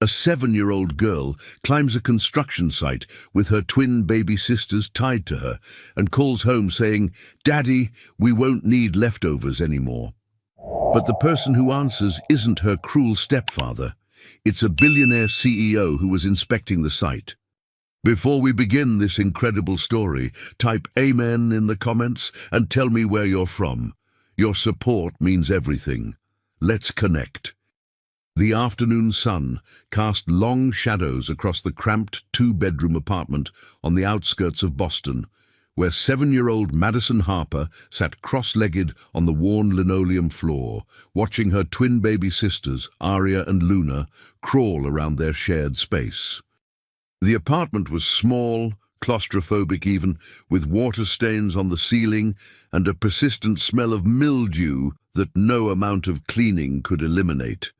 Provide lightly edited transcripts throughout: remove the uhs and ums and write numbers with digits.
A 7-year-old girl climbs a construction site with her twin baby sisters tied to her and calls home saying, "Daddy, we won't need leftovers anymore." But the person who answers isn't her cruel stepfather. It's a billionaire CEO who was inspecting the site. Before we begin this incredible story, type Amen in the comments and tell me where you're from. Your support means everything. Let's connect. The afternoon sun cast long shadows across the cramped 2-bedroom apartment on the outskirts of Boston, where 7-year-old Madison Harper sat cross-legged on the worn linoleum floor, watching her twin baby sisters, Aria and Luna, crawl around their shared space. The apartment was small, claustrophobic even, with water stains on the ceiling and a persistent smell of mildew that no amount of cleaning could eliminate.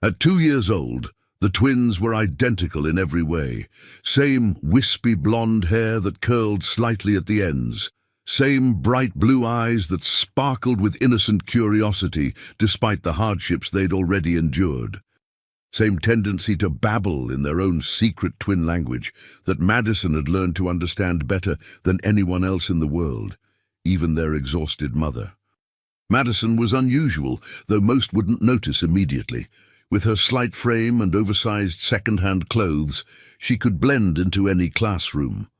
At 2 years old, the twins were identical in every way. Same wispy blonde hair that curled slightly at the ends. Same bright blue eyes that sparkled with innocent curiosity despite the hardships they'd already endured. Same tendency to babble in their own secret twin language that Madison had learned to understand better than anyone else in the world, even their exhausted mother. Madison was unusual, though most wouldn't notice immediately. With her slight frame and oversized second-hand clothes, she could blend into any classroom.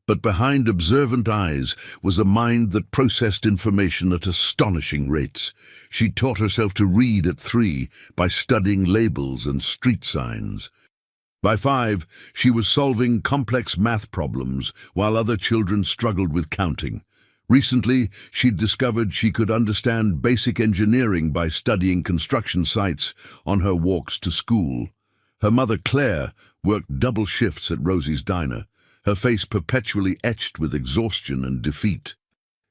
But behind observant eyes was a mind that processed information at astonishing rates. She taught herself to read at 3 by studying labels and street signs. By 5, she was solving complex math problems while other children struggled with counting. Recently, she'd discovered she could understand basic engineering by studying construction sites on her walks to school. Her mother, Claire, worked double shifts at Rosie's diner, her face perpetually etched with exhaustion and defeat.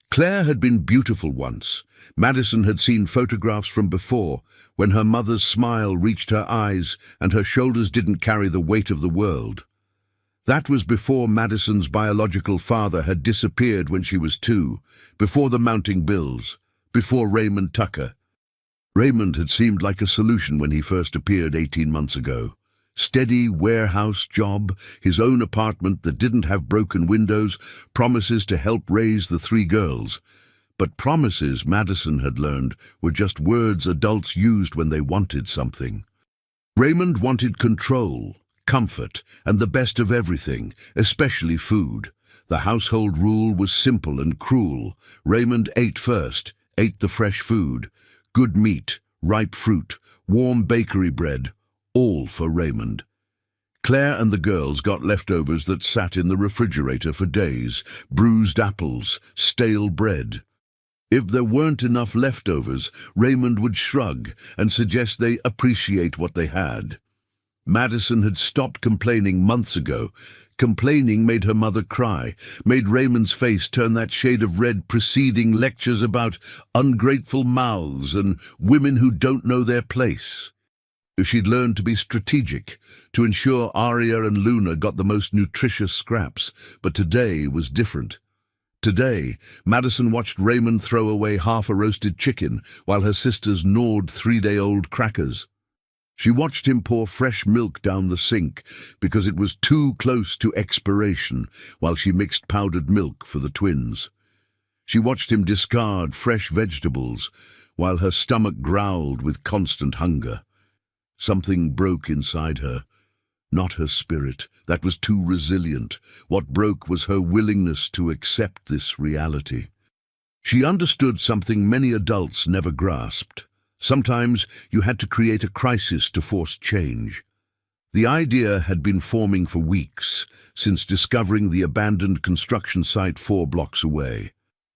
Claire had been beautiful once. Madison had seen photographs from before, when her mother's smile reached her eyes and her shoulders didn't carry the weight of the world. That was before Madison's biological father had disappeared when she was 2, before the mounting bills, before Raymond Tucker. Raymond had seemed like a solution when he first appeared 18 months ago. Steady warehouse job, his own apartment that didn't have broken windows, promises to help raise the 3 girls. But promises, Madison had learned, were just words adults used when they wanted something. Raymond wanted control, comfort, and the best of everything, especially food. The household rule was simple and cruel. Raymond ate first, ate the fresh food. Good meat, ripe fruit, warm bakery bread, all for Raymond. Claire and the girls got leftovers that sat in the refrigerator for days, bruised apples, stale bread. If there weren't enough leftovers, Raymond would shrug and suggest they appreciate what they had. Madison had stopped complaining months ago. Complaining made her mother cry, made Raymond's face turn that shade of red preceding lectures about ungrateful mouths and women who don't know their place. She'd learned to be strategic, to ensure Aria and Luna got the most nutritious scraps, but today was different. Today, Madison watched Raymond throw away half a roasted chicken while her sisters gnawed 3-day-old crackers. She watched him pour fresh milk down the sink because it was too close to expiration while she mixed powdered milk for the twins. She watched him discard fresh vegetables while her stomach growled with constant hunger. Something broke inside her. Not her spirit, that was too resilient. What broke was her willingness to accept this reality. She understood something many adults never grasped. Sometimes you had to create a crisis to force change. The idea had been forming for weeks, since discovering the abandoned construction site 4 blocks away.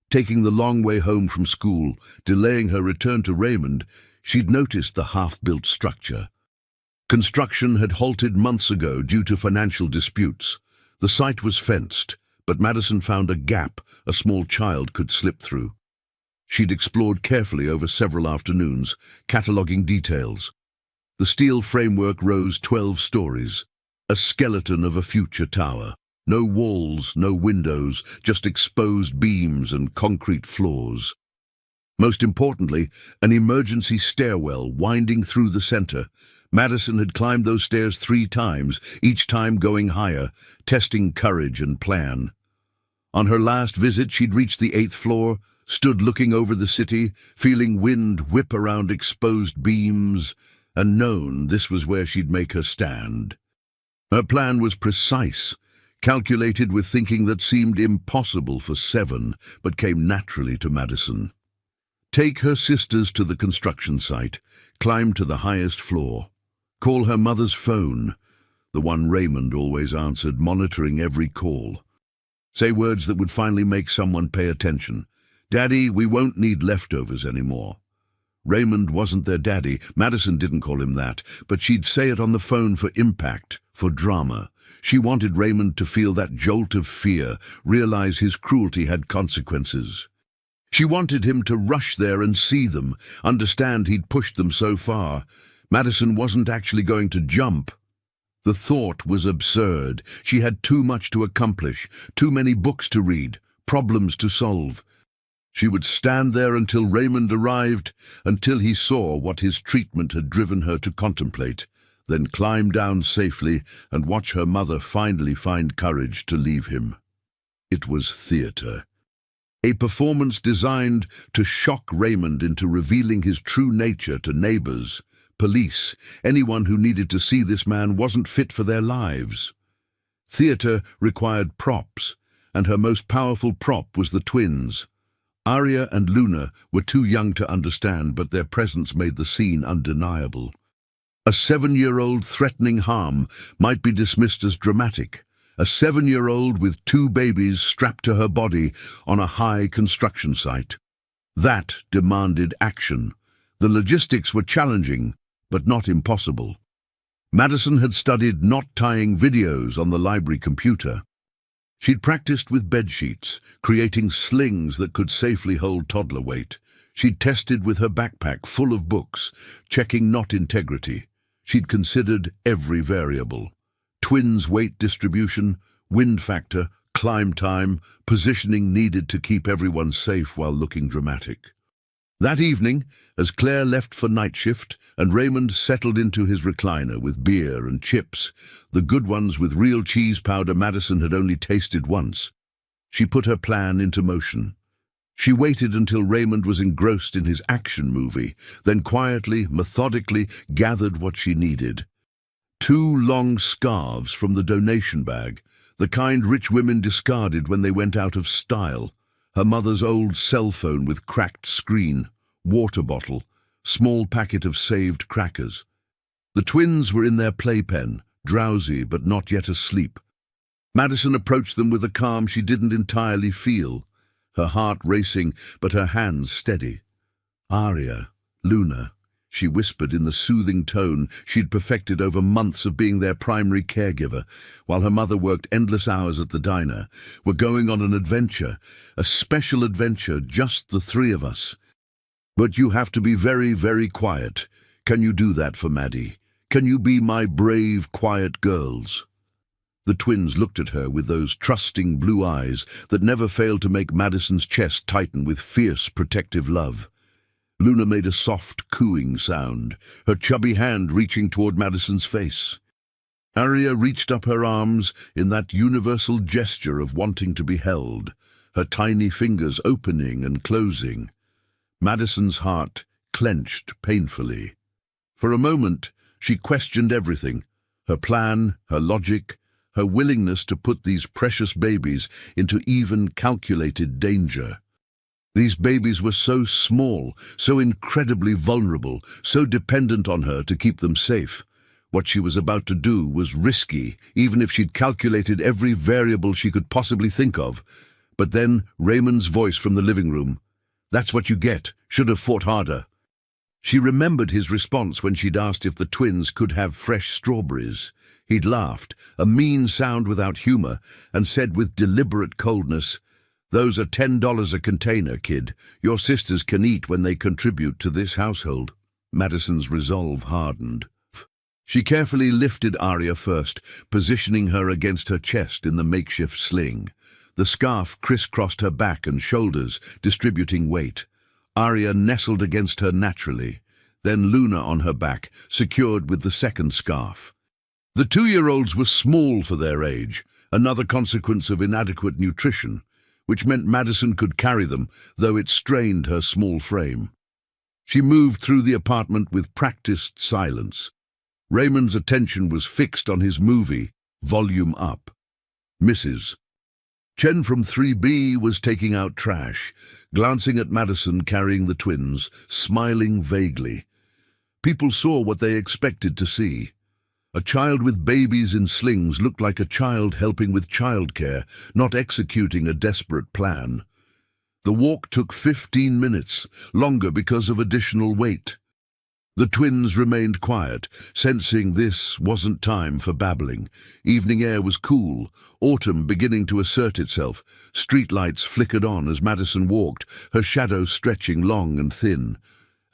Taking the long way home from school, delaying her return to Raymond, she'd noticed the half-built structure. Construction had halted months ago due to financial disputes. The site was fenced, but Madison found a gap a small child could slip through. She'd explored carefully over several afternoons, cataloguing details. The steel framework rose 12 stories, a skeleton of a future tower. No walls, no windows, just exposed beams and concrete floors. Most importantly, an emergency stairwell winding through the center, Madison had climbed those stairs 3 times, each time going higher, testing courage and plan. On her last visit, she'd reached the 8th floor, stood looking over the city, feeling wind whip around exposed beams, and known this was where she'd make her stand. Her plan was precise, calculated with thinking that seemed impossible for 7, but came naturally to Madison. Take her sisters to the construction site, climb to the highest floor, call her mother's phone, the one Raymond always answered, monitoring every call. Say words that would finally make someone pay attention. "Daddy, we won't need leftovers anymore." Raymond wasn't their daddy. Madison didn't call him that, but she'd say it on the phone for impact, for drama. She wanted Raymond to feel that jolt of fear, realize his cruelty had consequences. She wanted him to rush there and see them, understand he'd pushed them so far. Madison wasn't actually going to jump. The thought was absurd. She had too much to accomplish, too many books to read, problems to solve. She would stand there until Raymond arrived, until he saw what his treatment had driven her to contemplate, then climb down safely and watch her mother finally find courage to leave him. It was theater. A performance designed to shock Raymond into revealing his true nature to neighbors, police, anyone who needed to see this man wasn't fit for their lives. Theater required props, and her most powerful prop was the twins. Aria and Luna were too young to understand, but their presence made the scene undeniable. A 7-year-old threatening harm might be dismissed as dramatic. A 7-year-old with 2 babies strapped to her body on a high construction site. That demanded action. The logistics were challenging, but not impossible. Madison had studied knot tying videos on the library computer. She'd practiced with bedsheets, creating slings that could safely hold toddler weight. She'd tested with her backpack full of books, checking knot integrity. She'd considered every variable. Twins' weight distribution, wind factor, climb time, positioning needed to keep everyone safe while looking dramatic. That evening, as Claire left for night shift and Raymond settled into his recliner with beer and chips, the good ones with real cheese powder Madison had only tasted once, she put her plan into motion. She waited until Raymond was engrossed in his action movie, then quietly, methodically gathered what she needed. 2 long scarves from the donation bag, the kind rich women discarded when they went out of style, her mother's old cell phone with cracked screen, water bottle, small packet of saved crackers. The twins were in their playpen, drowsy but not yet asleep. Madison approached them with a calm she didn't entirely feel, her heart racing but her hands steady. "Aria, Luna," she whispered in the soothing tone she'd perfected over months of being their primary caregiver, while her mother worked endless hours at the diner. "We're going on an adventure, a special adventure, just the 3 of us. But you have to be very, very quiet. Can you do that for Maddie? Can you be my brave, quiet girls?" The twins looked at her with those trusting blue eyes that never failed to make Madison's chest tighten with fierce, protective love. Luna made a soft, cooing sound, her chubby hand reaching toward Madison's face. Aria reached up her arms in that universal gesture of wanting to be held, her tiny fingers opening and closing. Madison's heart clenched painfully. For a moment, she questioned everything, her plan, her logic, her willingness to put these precious babies into even calculated danger. These babies were so small, so incredibly vulnerable, so dependent on her to keep them safe. What she was about to do was risky, even if she'd calculated every variable she could possibly think of. But then Raymond's voice from the living room. "That's what you get. Should have fought harder." She remembered his response when she'd asked if the twins could have fresh strawberries. He'd laughed, a mean sound without humor, and said with deliberate coldness, "Those are $10 a container, kid. Your sisters can eat when they contribute to this household." Madison's resolve hardened. She carefully lifted Aria first, positioning her against her chest in the makeshift sling. The scarf crisscrossed her back and shoulders, distributing weight. Aria nestled against her naturally. then Luna on her back, secured with the second scarf. The 2-year-olds were small for their age, another consequence of inadequate nutrition, which meant Madison could carry them, though it strained her small frame. She moved through the apartment with practiced silence. Raymond's attention was fixed on his movie, volume up. Mrs. Chen from 3B was taking out trash, glancing at Madison carrying the twins, smiling vaguely. People saw what they expected to see. A child with babies in slings looked like a child helping with childcare, not executing a desperate plan. The walk took 15 minutes, longer because of additional weight. The twins remained quiet, sensing this wasn't time for babbling. Evening air was cool, autumn beginning to assert itself. Streetlights flickered on as Madison walked, her shadow stretching long and thin.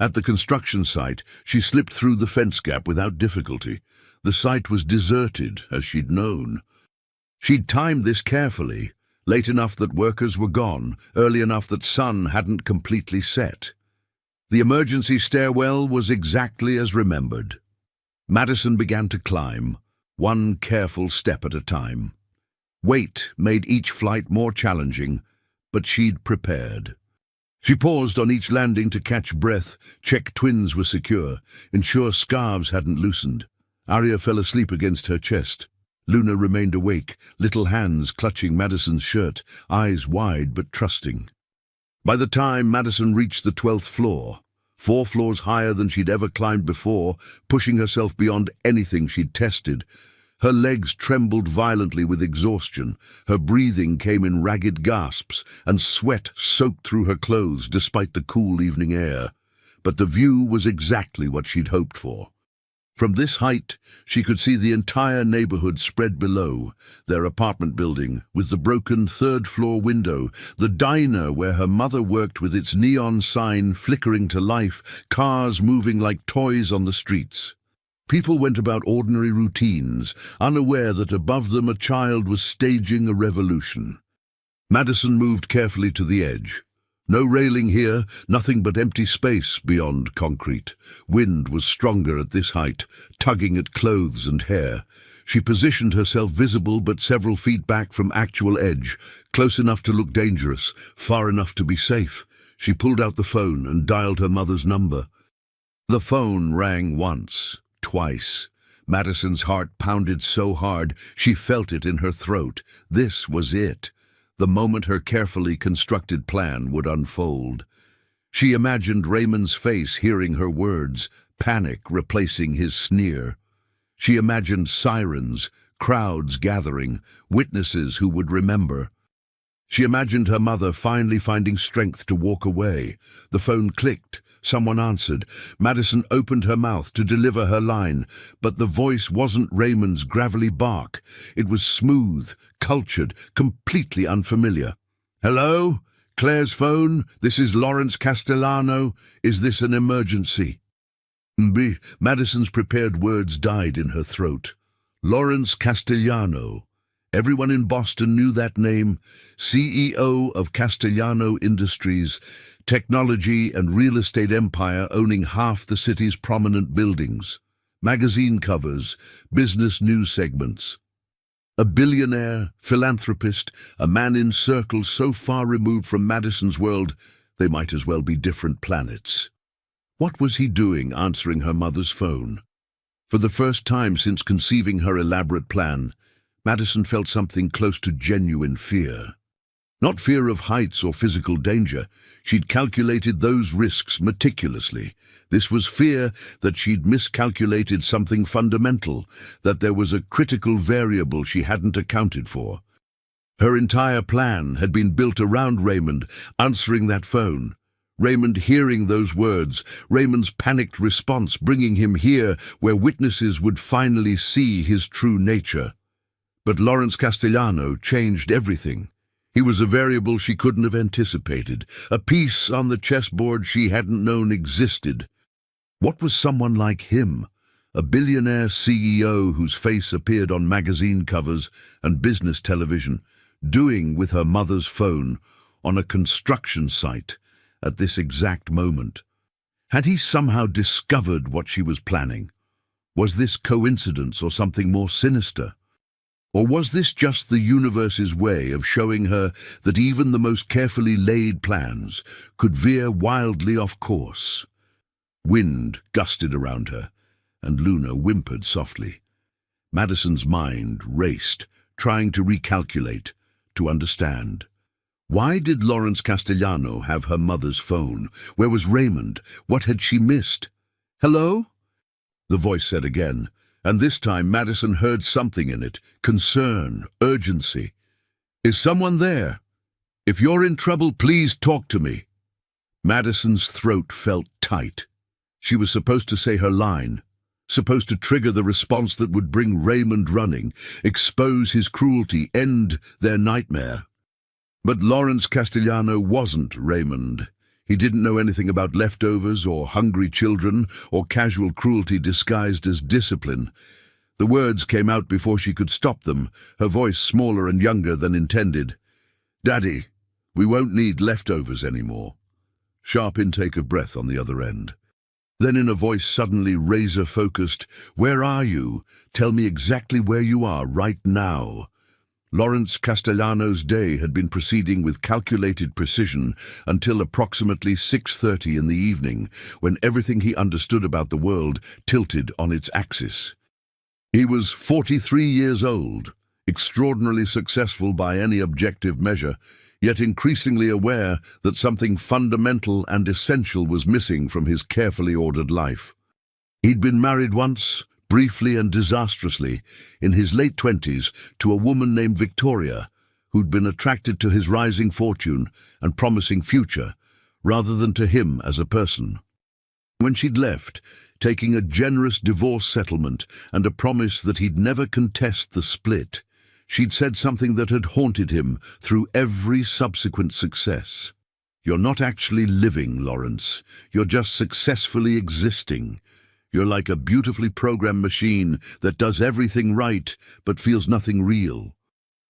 At the construction site, she slipped through the fence gap without difficulty. The site was deserted, as she'd known. She'd timed this carefully, late enough that workers were gone, early enough that sun hadn't completely set. The emergency stairwell was exactly as remembered. Madison began to climb, one careful step at a time. Weight made each flight more challenging, but she'd prepared. She paused on each landing to catch breath, check twins were secure, ensure scarves hadn't loosened. Arya fell asleep against her chest. Luna remained awake, little hands clutching Madison's shirt, eyes wide but trusting. By the time Madison reached the 12th floor, 4 floors higher than she'd ever climbed before, pushing herself beyond anything she'd tested, her legs trembled violently with exhaustion, her breathing came in ragged gasps, and sweat soaked through her clothes despite the cool evening air. But the view was exactly what she'd hoped for. From this height, she could see the entire neighborhood spread below, their apartment building, with the broken 3rd-floor window, the diner where her mother worked with its neon sign flickering to life, cars moving like toys on the streets. People went about ordinary routines, unaware that above them a child was staging a revolution. Madison moved carefully to the edge. No railing here, nothing but empty space beyond concrete. Wind was stronger at this height, tugging at clothes and hair. She positioned herself visible but several feet back from actual edge, close enough to look dangerous, far enough to be safe. She pulled out the phone and dialed her mother's number. The phone rang once, twice. Madison's heart pounded so hard she felt it in her throat. This was it. The moment her carefully constructed plan would unfold. She imagined Raymond's face hearing her words, panic replacing his sneer. She imagined sirens, crowds gathering, witnesses who would remember. She imagined her mother finally finding strength to walk away. The phone clicked. Someone answered. Madison opened her mouth to deliver her line, but the voice wasn't Raymond's gravelly bark. It was smooth, cultured, completely unfamiliar. "Hello? Claire's phone? This is Lawrence Castellano. Is this an emergency?" Madison's prepared words died in her throat. Lawrence Castellano. Everyone in Boston knew that name. CEO of Castellano Industries, technology and real estate empire owning half the city's prominent buildings. Magazine covers, business news segments. A billionaire, philanthropist, a man in circles so far removed from Madison's world, they might as well be different planets. What was he doing answering her mother's phone? For the first time since conceiving her elaborate plan, Madison felt something close to genuine fear. Not fear of heights or physical danger. She'd calculated those risks meticulously. This was fear that she'd miscalculated something fundamental, that there was a critical variable she hadn't accounted for. Her entire plan had been built around Raymond answering that phone. Raymond hearing those words, Raymond's panicked response bringing him here where witnesses would finally see his true nature. But Lawrence Castellano changed everything. He was a variable she couldn't have anticipated, a piece on the chessboard she hadn't known existed. What was someone like him, a billionaire CEO whose face appeared on magazine covers and business television, doing with her mother's phone on a construction site at this exact moment? Had he somehow discovered what she was planning? Was this coincidence or something more sinister? Or was this just the universe's way of showing her that even the most carefully laid plans could veer wildly off course? Wind gusted around her, and Luna whimpered softly. Madison's mind raced, trying to recalculate, to understand. Why did Lawrence Castellano have her mother's phone? Where was Raymond? What had she missed? "Hello?" the voice said again, and this time Madison heard something in it, concern, urgency. "Is someone there? If you're in trouble, please talk to me." Madison's throat felt tight. She was supposed to say her line, supposed to trigger the response that would bring Raymond running, expose his cruelty, end their nightmare. But Lawrence Castellano wasn't Raymond. He didn't know anything about leftovers or hungry children or casual cruelty disguised as discipline. The words came out before she could stop them, her voice smaller and younger than intended. "Daddy, we won't need leftovers anymore." Sharp intake of breath on the other end. Then in a voice suddenly razor-focused, "Where are you? Tell me exactly where you are right now." Lawrence Castellano's day had been proceeding with calculated precision until approximately 6:30 in the evening, when everything he understood about the world tilted on its axis. He was 43 years old, extraordinarily successful by any objective measure, yet increasingly aware that something fundamental and essential was missing from his carefully ordered life. He'd been married once, briefly and disastrously, in his late 20s, to a woman named Victoria, who'd been attracted to his rising fortune and promising future, rather than to him as a person. When she'd left, taking a generous divorce settlement and a promise that he'd never contest the split, she'd said something that had haunted him through every subsequent success. "You're not actually living, Lawrence. You're just successfully existing. You're like a beautifully programmed machine that does everything right but feels nothing real."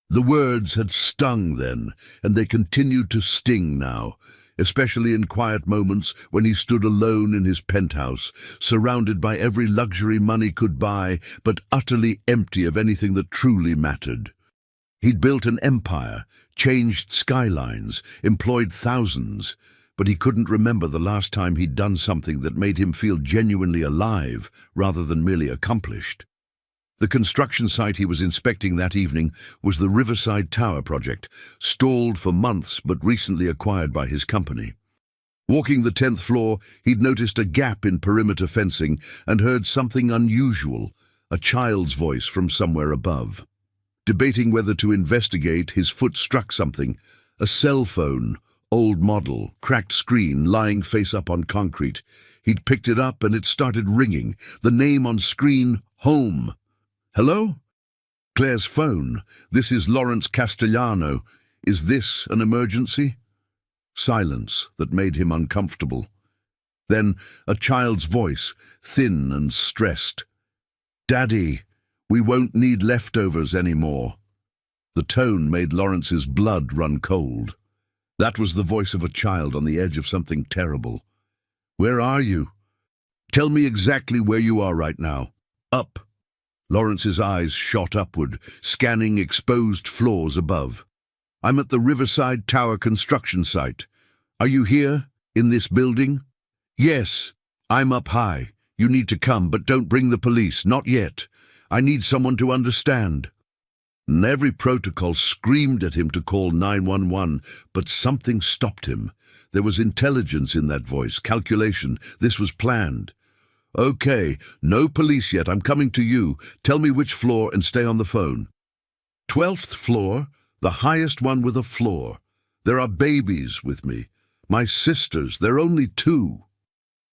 The words had stung then, and they continued to sting now, especially in quiet moments when he stood alone in his penthouse, surrounded by every luxury money could buy, but utterly empty of anything that truly mattered. He'd built an empire, changed skylines, employed thousands, but he couldn't remember the last time he'd done something that made him feel genuinely alive rather than merely accomplished. The construction site he was inspecting that evening was the Riverside Tower project, stalled for months but recently acquired by his company. Walking the 10th floor, he'd noticed a gap in perimeter fencing and heard something unusual, a child's voice from somewhere above. Debating whether to investigate, his foot struck something, a cell phone, old model, cracked screen lying face up on concrete. He'd picked it up and it started ringing, the name on screen, Home. "Hello? Claire's phone. This is Lawrence Castellano. Is this an emergency?" Silence that made him uncomfortable. Then a child's voice, thin and stressed. "Daddy, we won't need leftovers anymore." The tone made Lawrence's blood run cold. That was the voice of a child on the edge of something terrible. "Where are you? Tell me exactly where you are right now." "Up." Lawrence's eyes shot upward, scanning exposed floors above. "I'm at the Riverside Tower construction site. Are you here, in this building?" "Yes, I'm up high. You need to come, but don't bring the police, not yet. I need someone to understand." And every protocol screamed at him to call 911, but something stopped him. There was intelligence in that voice, calculation. This was planned. "Okay, no police yet. I'm coming to you. Tell me which floor and stay on the phone." 12th floor, the highest one with a floor. There are babies with me. My sisters, they're only 2.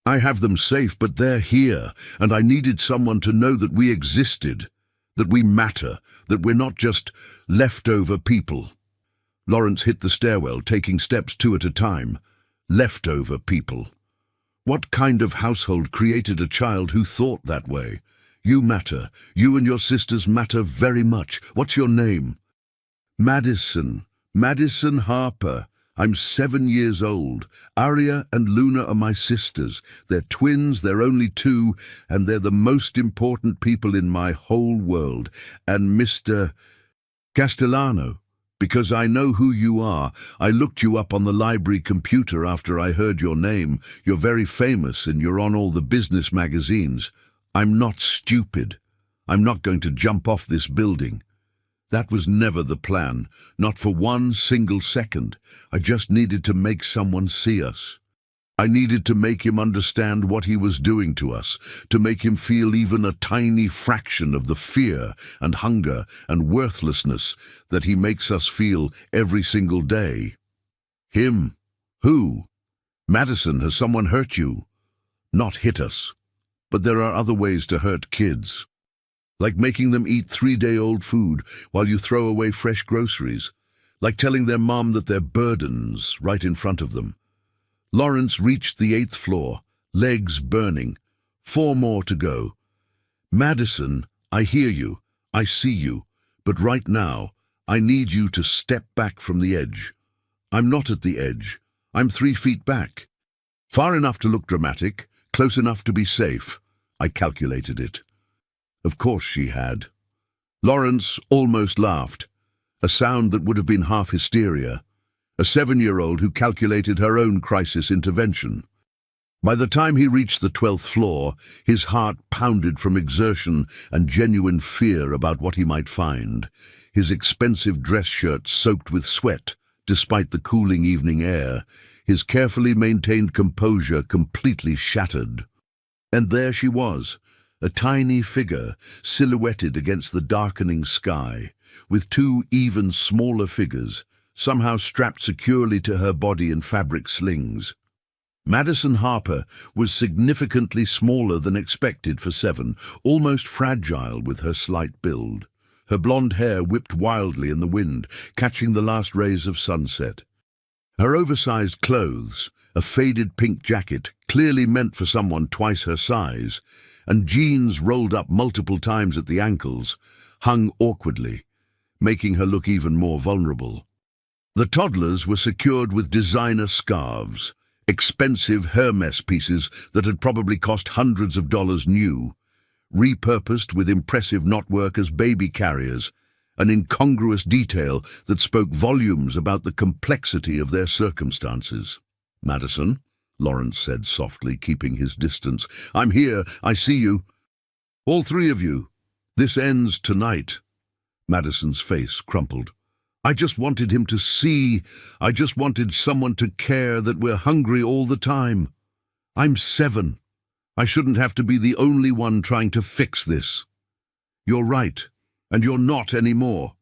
I have them safe, but they're here, and I needed someone to know that we existed, that we matter, that we're not just leftover people. Lawrence hit the stairwell, taking steps 2 at a time. Leftover people. What kind of household created a child who thought that way? "You matter. You and your sisters matter very much. What's your name?" "Madison. Madison Harper. I'm 7 years old. Arya and Luna are my sisters. They're twins, they're only two, and they're the most important people in my whole world. And Mr. Castellano, because I know who you are. I looked you up on the library computer after I heard your name. You're very famous and you're on all the business magazines. I'm not stupid. I'm not going to jump off this building. That was never the plan, not for one single second. I just needed to make someone see us. I needed to make him understand what he was doing to us, to make him feel even a tiny fraction of the fear and hunger and worthlessness that he makes us feel every single day. Him? Who? Madison, has someone hurt you? Not hit us. But there are other ways to hurt kids. Like making them eat 3-day-old food while you throw away fresh groceries. Like telling their mom that they're burdens right in front of them. Lawrence reached the 8th floor, legs burning. 4 more to go. Madison, I hear you, I see you, but right now, I need you to step back from the edge. I'm not at the edge. I'm 3 feet back. Far enough to look dramatic, close enough to be safe. I calculated it. Of course she had. Lawrence almost laughed, a sound that would have been half hysteria. A 7-year-old who calculated her own crisis intervention. By the time he reached the 12th floor, his heart pounded from exertion and genuine fear about what he might find. His expensive dress shirt soaked with sweat, despite the cooling evening air, his carefully maintained composure completely shattered. And there she was, a tiny figure silhouetted against the darkening sky, with 2 even smaller figures, somehow strapped securely to her body in fabric slings. Madison Harper was significantly smaller than expected for 7, almost fragile with her slight build. Her blonde hair whipped wildly in the wind, catching the last rays of sunset. Her oversized clothes, a faded pink jacket, clearly meant for someone twice her size, and jeans rolled up multiple times at the ankles, hung awkwardly, making her look even more vulnerable. The toddlers were secured with designer scarves, expensive Hermes pieces that had probably cost hundreds of dollars new, repurposed with impressive knotwork as baby carriers, an incongruous detail that spoke volumes about the complexity of their circumstances. Madison, Lawrence said softly, keeping his distance. I'm here, I see you. All 3 of you. This ends tonight. Madison's face crumpled. I just wanted him to see. I just wanted someone to care that we're hungry all the time. I'm 7. I shouldn't have to be the only one trying to fix this. You're right, and you're not anymore.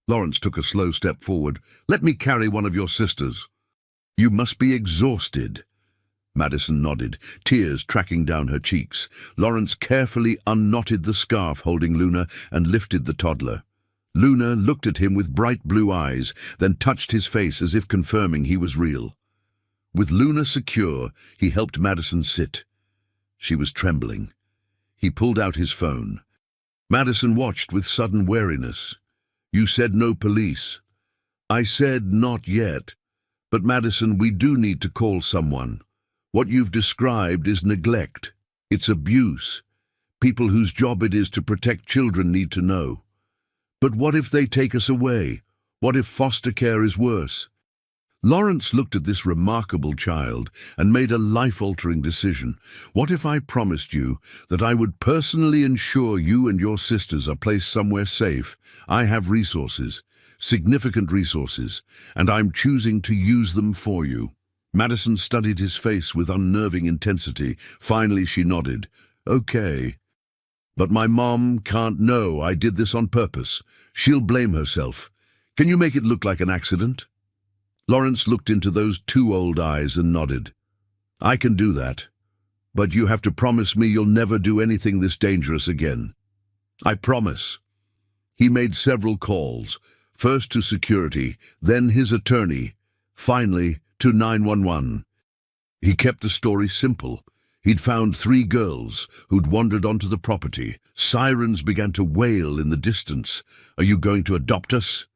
Lawrence took a slow step forward. Let me carry one of your sisters. You must be exhausted. Madison nodded, tears tracking down her cheeks. Lawrence carefully unknotted the scarf holding Luna and lifted the toddler. Luna looked at him with bright blue eyes, then touched his face as if confirming he was real. With Luna secure, he helped Madison sit. She was trembling. He pulled out his phone. Madison watched with sudden wariness. You said no police. I said not yet. But Madison, we do need to call someone. What you've described is neglect. It's abuse. People whose job it is to protect children need to know. But what if they take us away? What if foster care is worse? Lawrence looked at this remarkable child and made a life-altering decision. What if I promised you that I would personally ensure you and your sisters are placed somewhere safe? I have resources, significant resources, and I'm choosing to use them for you. Madison studied his face with unnerving intensity. Finally, she nodded. Okay. But my mom can't know I did this on purpose. She'll blame herself. Can you make it look like an accident? Lawrence looked into those 2 old eyes and nodded. I can do that. But you have to promise me you'll never do anything this dangerous again. I promise. He made several calls, first to security, then his attorney, finally to 911. He kept the story simple. He'd found 3 girls who'd wandered onto the property. Sirens began to wail in the distance. Are you going to adopt us?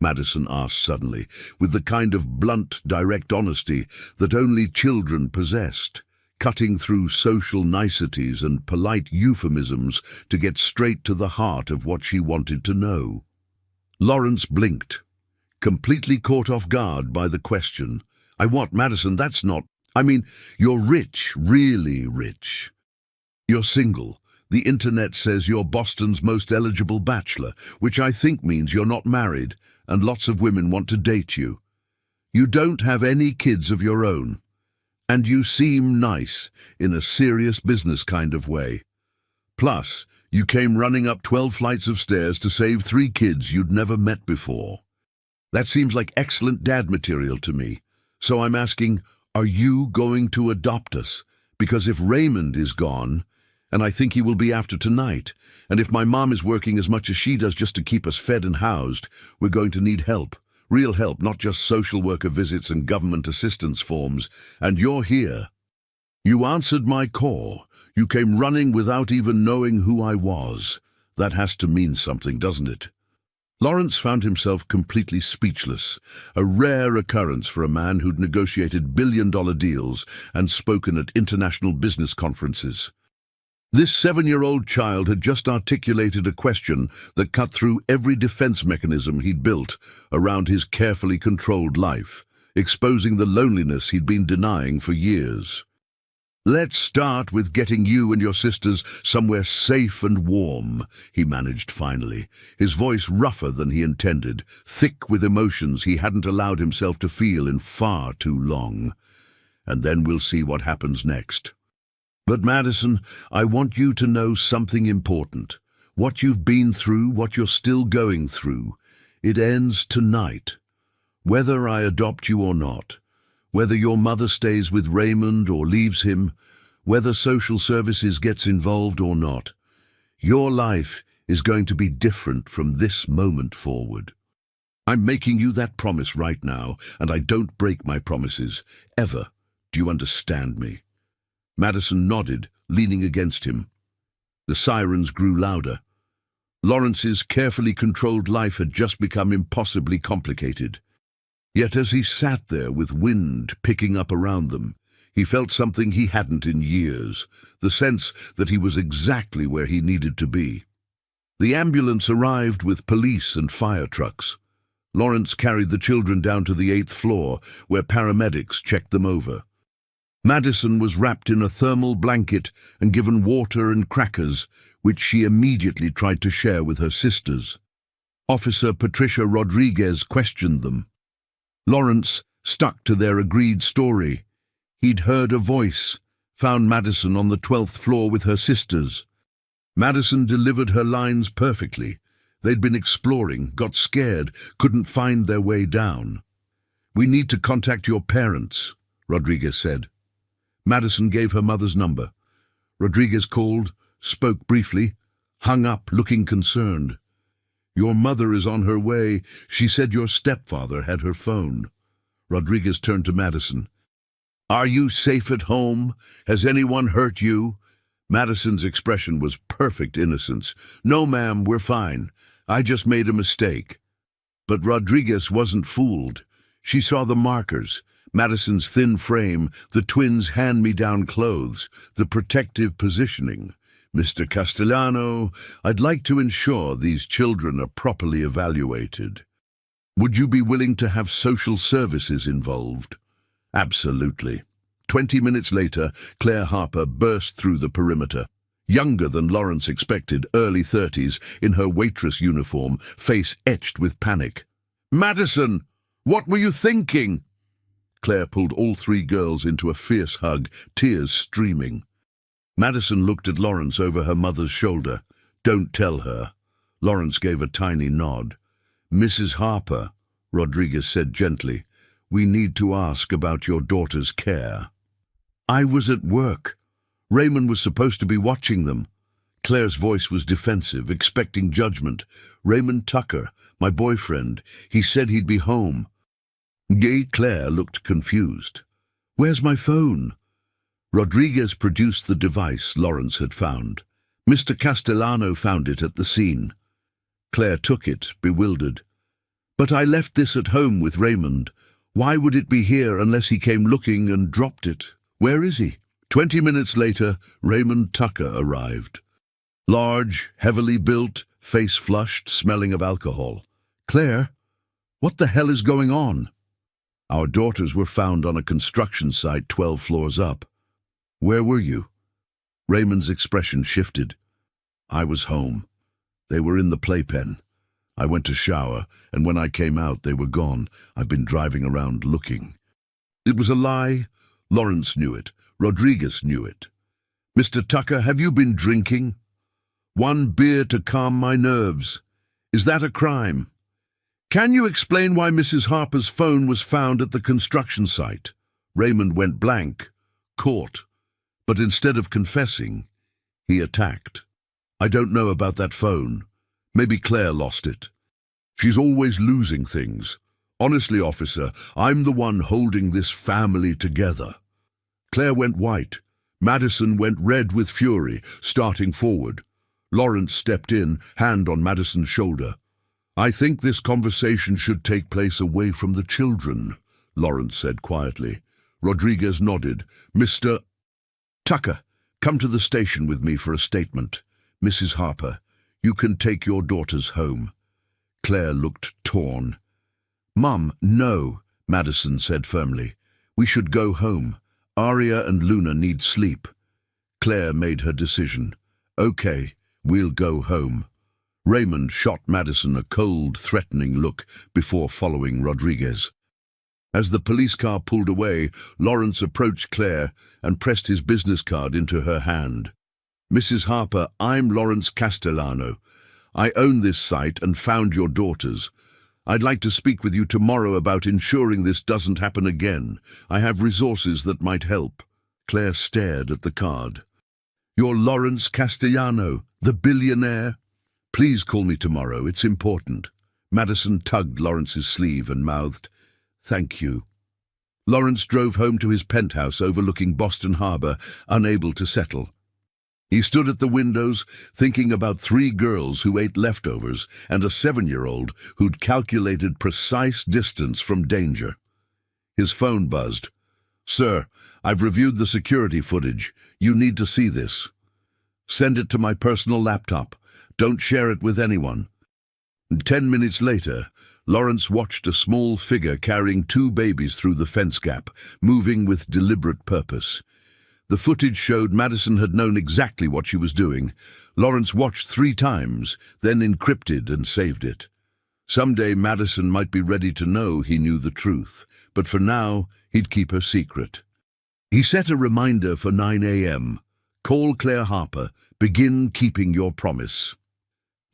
Madison asked suddenly, with the kind of blunt, direct honesty that only children possessed, cutting through social niceties and polite euphemisms to get straight to the heart of what she wanted to know. Lawrence blinked, completely caught off guard by the question. What, Madison, that's not... you're rich, really rich. You're single. The internet says you're Boston's most eligible bachelor, which I think means you're not married, and lots of women want to date you. You don't have any kids of your own. And you seem nice, in a serious business kind of way. Plus, you came running up 12 flights of stairs to save 3 kids you'd never met before. That seems like excellent dad material to me. So I'm asking, are you going to adopt us? Because if Raymond is gone, and I think he will be after tonight, and if my mom is working as much as she does just to keep us fed and housed, we're going to need help. Real help, not just social worker visits and government assistance forms. And you're here. You answered my call. You came running without even knowing who I was. That has to mean something, doesn't it? Lawrence found himself completely speechless, a rare occurrence for a man who'd negotiated billion-dollar deals and spoken at international business conferences. This 7-year-old child had just articulated a question that cut through every defense mechanism he'd built around his carefully controlled life, exposing the loneliness he'd been denying for years. "Let's start with getting you and your sisters somewhere safe and warm," he managed finally, his voice rougher than he intended, thick with emotions he hadn't allowed himself to feel in far too long. "And then we'll see what happens next. But Madison, I want you to know something important. What you've been through, what you're still going through, it ends tonight. Whether I adopt you or not, whether your mother stays with Raymond or leaves him, whether social services gets involved or not, your life is going to be different from this moment forward. I'm making you that promise right now, and I don't break my promises, ever. Do you understand me?" Madison nodded, leaning against him. The sirens grew louder. Lawrence's carefully controlled life had just become impossibly complicated. Yet as he sat there with wind picking up around them, he felt something he hadn't in years, the sense that he was exactly where he needed to be. The ambulance arrived with police and fire trucks. Lawrence carried the children down to the 8th floor, where paramedics checked them over. Madison was wrapped in a thermal blanket and given water and crackers, which she immediately tried to share with her sisters. Officer Patricia Rodriguez questioned them. Lawrence stuck to their agreed story. He'd heard a voice, found Madison on the 12th floor with her sisters. Madison delivered her lines perfectly. They'd been exploring, got scared, couldn't find their way down. "We need to contact your parents," Rodriguez said. Madison gave her mother's number. Rodriguez called, spoke briefly, hung up looking concerned. "Your mother is on her way. She said your stepfather had her phone." Rodriguez turned to Madison. "Are you safe at home? Has anyone hurt you?" Madison's expression was perfect innocence. "No, ma'am, we're fine. I just made a mistake." But Rodriguez wasn't fooled. She saw the markers. Madison's thin frame, the twins' hand-me-down clothes, the protective positioning. "Mr. Castellano, I'd like to ensure these children are properly evaluated. Would you be willing to have social services involved?" "Absolutely." 20 minutes later, Claire Harper burst through the perimeter. Younger than Lawrence expected, early 30s, in her waitress uniform, face etched with panic. "Madison, what were you thinking?" Claire pulled all 3 girls into a fierce hug, tears streaming. Madison looked at Lawrence over her mother's shoulder. "Don't tell her." Lawrence gave a tiny nod. "Mrs. Harper," Rodriguez said gently, "we need to ask about your daughter's care." "I was at work. Raymond was supposed to be watching them." Claire's voice was defensive, expecting judgment. "Raymond Tucker, my boyfriend, he said he'd be home." Gay Claire looked confused. "Where's my phone?" Rodriguez produced the device Lawrence had found. "Mr. Castellano found it at the scene." Claire took it, bewildered. But I left this at home with Raymond. Why would it be here unless he came looking and dropped it? Where is he? 20 minutes later, Raymond Tucker arrived. Large, heavily built, face flushed, smelling of alcohol. Claire, what the hell is going on? Our daughters were found on a construction site 12 floors up. Where were you? Raymond's expression shifted. I was home. They were in the playpen. I went to shower, and when I came out, they were gone. I've been driving around looking. It was a lie. Lawrence knew it. Rodriguez knew it. Mr. Tucker, have you been drinking? One beer to calm my nerves. Is that a crime? Can you explain why Mrs. Harper's phone was found at the construction site? Raymond went blank, caught. But instead of confessing, he attacked. I don't know about that phone. Maybe Claire lost it. She's always losing things. Honestly, officer, I'm the one holding this family together. Claire went white. Madison went red with fury, starting forward. Lawrence stepped in, hand on Madison's shoulder. I think this conversation should take place away from the children, Lawrence said quietly. Rodriguez nodded. Mr. Tucker, come to the station with me for a statement. Mrs. Harper, you can take your daughters home. Claire looked torn. Mum, no, Madison said firmly. We should go home. Aria and Luna need sleep. Claire made her decision. Okay, we'll go home. Raymond shot Madison a cold, threatening look before following Rodriguez. As the police car pulled away, Lawrence approached Claire and pressed his business card into her hand. Mrs. Harper, I'm Lawrence Castellano. I own this site and found your daughters. I'd like to speak with you tomorrow about ensuring this doesn't happen again. I have resources that might help. Claire stared at the card. You're Lawrence Castellano, the billionaire? Please call me tomorrow, it's important. Madison tugged Lawrence's sleeve and mouthed, Thank you. Lawrence drove home to his penthouse overlooking Boston Harbor, unable to settle. He stood at the windows, thinking about 3 girls who ate leftovers and a 7-year-old who'd calculated precise distance from danger. His phone buzzed. Sir, I've reviewed the security footage. You need to see this. Send it to my personal laptop. Don't share it with anyone. 10 minutes later, Lawrence watched a small figure carrying 2 babies through the fence gap, moving with deliberate purpose. The footage showed Madison had known exactly what she was doing. Lawrence watched 3 times, then encrypted and saved it. Someday Madison might be ready to know he knew the truth, but for now he'd keep her secret. He set a reminder for 9 a.m. Call Claire Harper. Begin keeping your promise.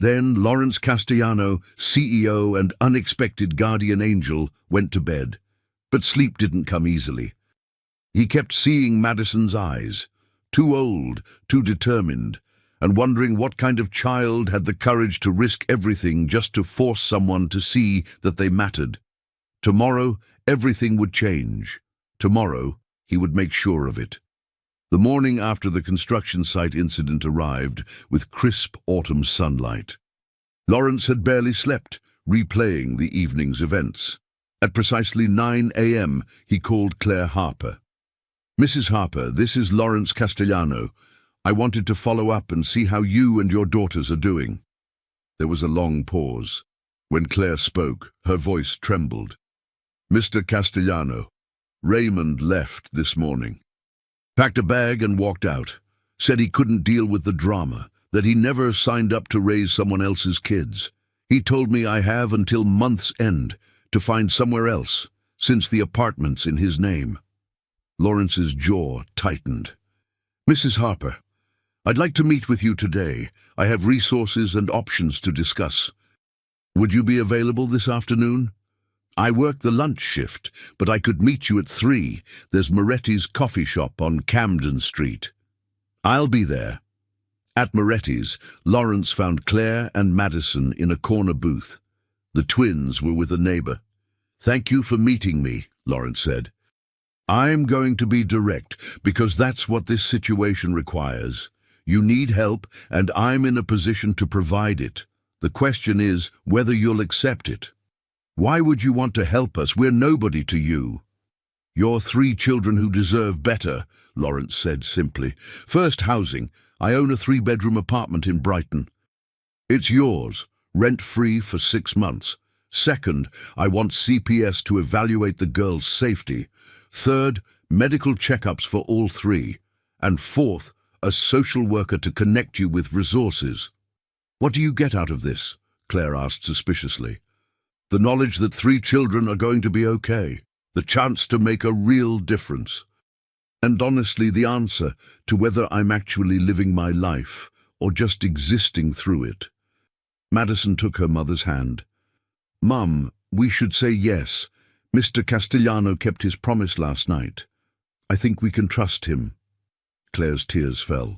Then Lawrence Castellano, CEO and unexpected guardian angel, went to bed. But sleep didn't come easily. He kept seeing Madison's eyes, too old, too determined, and wondering what kind of child had the courage to risk everything just to force someone to see that they mattered. Tomorrow, everything would change. Tomorrow, he would make sure of it. The morning after the construction site incident arrived with crisp autumn sunlight. Lawrence had barely slept, replaying the evening's events. At precisely 9 a.m., he called Claire Harper. Mrs. Harper, this is Lawrence Castellano. I wanted to follow up and see how you and your daughters are doing. There was a long pause. When Claire spoke, her voice trembled. Mr. Castellano, Raymond left this morning. Packed a bag and walked out. Said he couldn't deal with the drama, that he never signed up to raise someone else's kids. He told me I have until month's end to find somewhere else, since the apartment's in his name. Lawrence's jaw tightened. Mrs. Harper, I'd like to meet with you today. I have resources and options to discuss. Would you be available this afternoon? I work the lunch shift, but I could meet you at 3. There's Moretti's coffee shop on Camden Street. I'll be there. At Moretti's, Lawrence found Claire and Madison in a corner booth. The twins were with a neighbor. Thank you for meeting me, Lawrence said. I'm going to be direct, because that's what this situation requires. You need help, and I'm in a position to provide it. The question is whether you'll accept it. Why would you want to help us? We're nobody to you. You're 3 children who deserve better, Lawrence said simply. First, housing. I own a 3-bedroom apartment in Brighton. It's yours, rent-free for 6 months. Second, I want CPS to evaluate the girl's safety. Third, medical checkups for all 3. And fourth, a social worker to connect you with resources. What do you get out of this? Claire asked suspiciously. The knowledge that 3 children are going to be okay. The chance to make a real difference. And honestly, the answer to whether I'm actually living my life or just existing through it. Madison took her mother's hand. Mum, we should say yes. Mr. Castellano kept his promise last night. I think we can trust him. Claire's tears fell.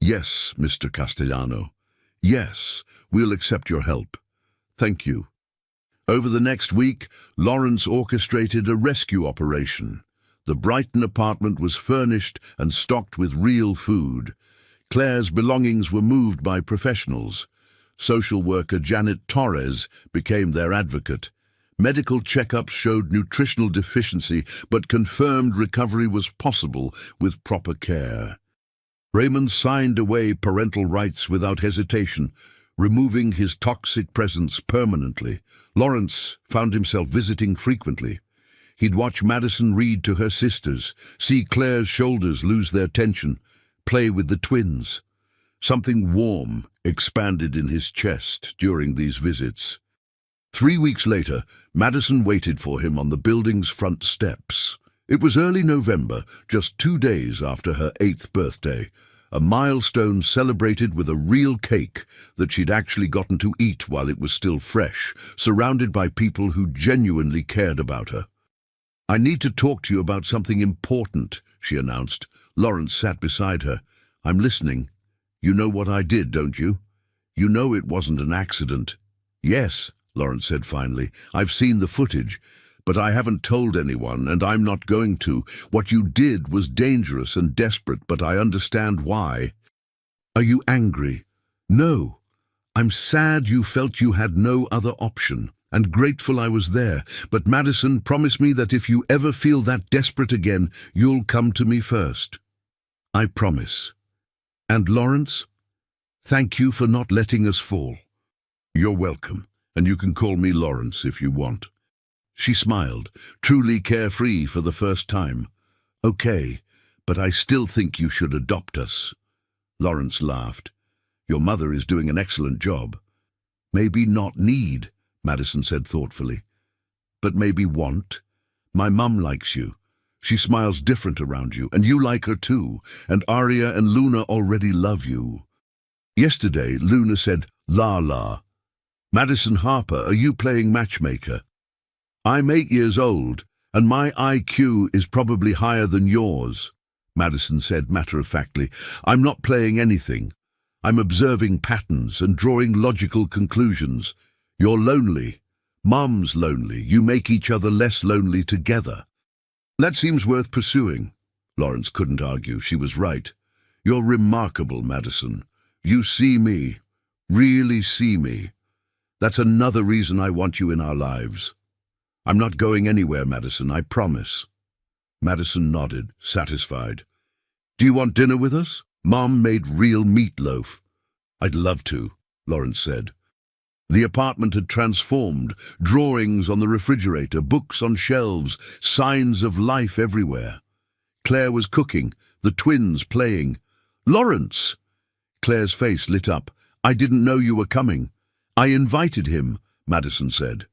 Yes, Mr. Castellano. Yes, we'll accept your help. Thank you. Over the next week, Lawrence orchestrated a rescue operation. The Brighton apartment was furnished and stocked with real food. Claire's belongings were moved by professionals. Social worker Janet Torres became their advocate. Medical checkups showed nutritional deficiency, but confirmed recovery was possible with proper care. Raymond signed away parental rights without hesitation, removing his toxic presence permanently. Lawrence found himself visiting frequently. He'd watch Madison read to her sisters, see Claire's shoulders lose their tension, play with the twins. Something warm expanded in his chest during these visits. 3 weeks later, Madison waited for him on the building's front steps. It was early November, just 2 days after her 8th birthday, a milestone celebrated with a real cake that she'd actually gotten to eat while it was still fresh, surrounded by people who genuinely cared about her. I need to talk to you about something important, she announced. Lawrence sat beside her. I'm listening. You know what I did, don't you? You know it wasn't an accident. Yes, Lawrence said finally. I've seen the footage, but I haven't told anyone, and I'm not going to. What you did was dangerous and desperate, but I understand why. Are you angry? No. I'm sad you felt you had no other option, and grateful I was there. But Madison, promise me that if you ever feel that desperate again, you'll come to me first. I promise. And Lawrence, thank you for not letting us fall. You're welcome, and you can call me Lawrence if you want. She smiled, truly carefree for the first time. Okay, but I still think you should adopt us. Lawrence laughed. Your mother is doing an excellent job. Maybe not need, Madison said thoughtfully. But maybe want. My mum likes you. She smiles different around you, and you like her too, and Aria and Luna already love you. Yesterday, Luna said, La la. Madison Harper, are you playing matchmaker? I'm 8 years old, and my IQ is probably higher than yours, Madison said matter-of-factly. I'm not playing anything. I'm observing patterns and drawing logical conclusions. You're lonely. Mum's lonely. You make each other less lonely together. That seems worth pursuing. Lawrence couldn't argue. She was right. You're remarkable, Madison. You see me. Really see me. That's another reason I want you in our lives. I'm not going anywhere, Madison, I promise. Madison nodded, satisfied. Do you want dinner with us? Mom made real meatloaf. I'd love to, Lawrence said. The apartment had transformed, drawings on the refrigerator, books on shelves, signs of life everywhere. Claire was cooking, the twins playing. Lawrence! Claire's face lit up. I didn't know you were coming. I invited him, Madison said.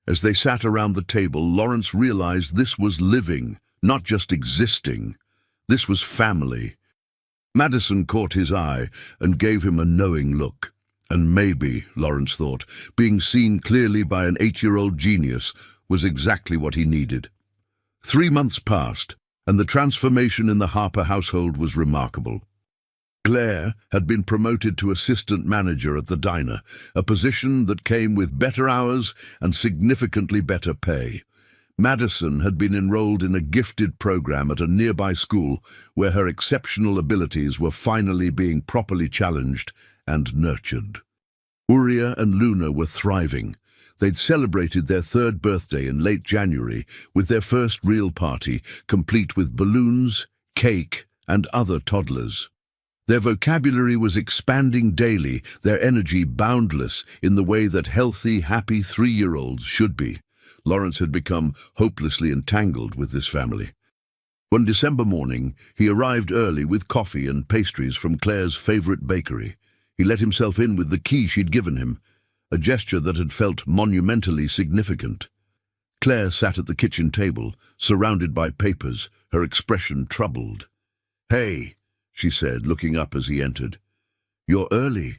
As they sat around the table, Lawrence realized this was living, not just existing. This was family. Madison caught his eye and gave him a knowing look. And maybe, Lawrence thought, being seen clearly by an 8-year-old genius was exactly what he needed. 3 months passed, and the transformation in the Harper household was remarkable. Claire had been promoted to assistant manager at the diner, a position that came with better hours and significantly better pay. Madison had been enrolled in a gifted program at a nearby school where her exceptional abilities were finally being properly challenged and nurtured. Uria and Luna were thriving. They'd celebrated their third birthday in late January with their first real party, complete with balloons, cake, and other toddlers. Their vocabulary was expanding daily, their energy boundless in the way that healthy, happy 3-year-olds should be. Lawrence had become hopelessly entangled with this family. One December morning, he arrived early with coffee and pastries from Claire's favorite bakery. He let himself in with the key she'd given him, a gesture that had felt monumentally significant. Claire sat at the kitchen table, surrounded by papers, her expression troubled. "Hey," she said, looking up as he entered. "You're early."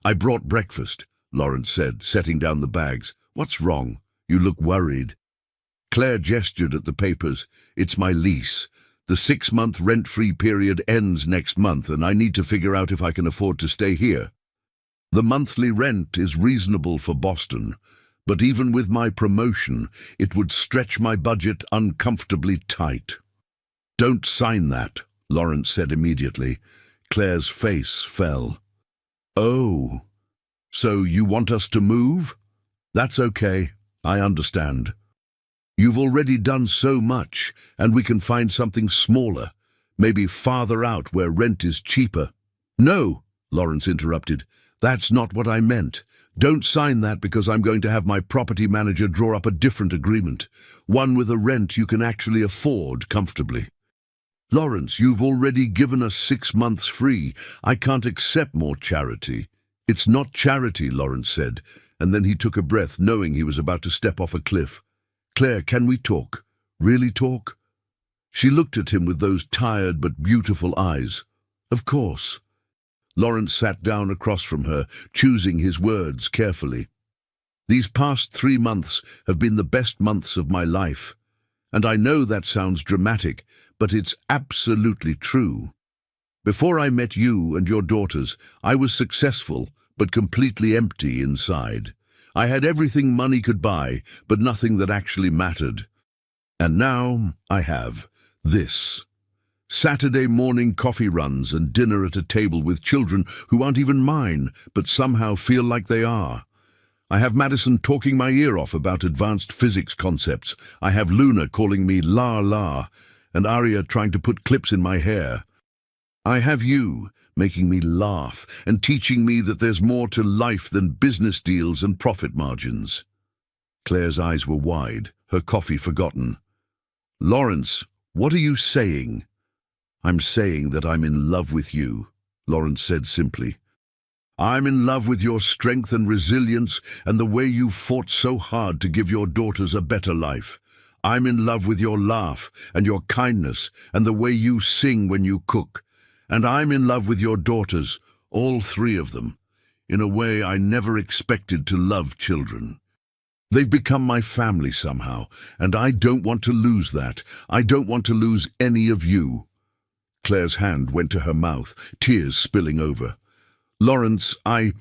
"I brought breakfast," Lawrence said, setting down the bags. "What's wrong? You look worried." Claire gestured at the papers. "It's my lease. The 6-month rent-free period ends next month, and I need to figure out if I can afford to stay here. The monthly rent is reasonable for Boston, but even with my promotion, it would stretch my budget uncomfortably tight." "Don't sign that," Lawrence said immediately. Claire's face fell. "Oh, so you want us to move? That's okay, I understand. You've already done so much, and we can find something smaller, maybe farther out where rent is cheaper." "No," Lawrence interrupted. "That's not what I meant. Don't sign that because I'm going to have my property manager draw up a different agreement, one with a rent you can actually afford comfortably." "Lawrence, you've already given us 6 months free. I can't accept more charity." "It's not charity," Lawrence said, and then he took a breath, knowing he was about to step off a cliff. "Claire, can we talk? Really talk?" She looked at him with those tired but beautiful eyes. "Of course." Lawrence sat down across from her, choosing his words carefully. "These past 3 months have been the best months of my life. And I know that sounds dramatic, but it's absolutely true. Before I met you and your daughters, I was successful, but completely empty inside. I had everything money could buy, but nothing that actually mattered. And now I have this. Saturday morning coffee runs and dinner at a table with children who aren't even mine, but somehow feel like they are. I have Madison talking my ear off about advanced physics concepts. I have Luna calling me La La, and Arya trying to put clips in my hair. I have you making me laugh and teaching me that there's more to life than business deals and profit margins." Claire's eyes were wide, her coffee forgotten. "Lawrence, what are you saying?" "I'm saying that I'm in love with you," Lawrence said simply. "I'm in love with your strength and resilience and the way you fought so hard to give your daughters a better life. I'm in love with your laugh and your kindness and the way you sing when you cook. And I'm in love with your daughters, all 3 of them, in a way I never expected to love children. They've become my family somehow, and I don't want to lose that. I don't want to lose any of you." Claire's hand went to her mouth, tears spilling over. "Lawrence, I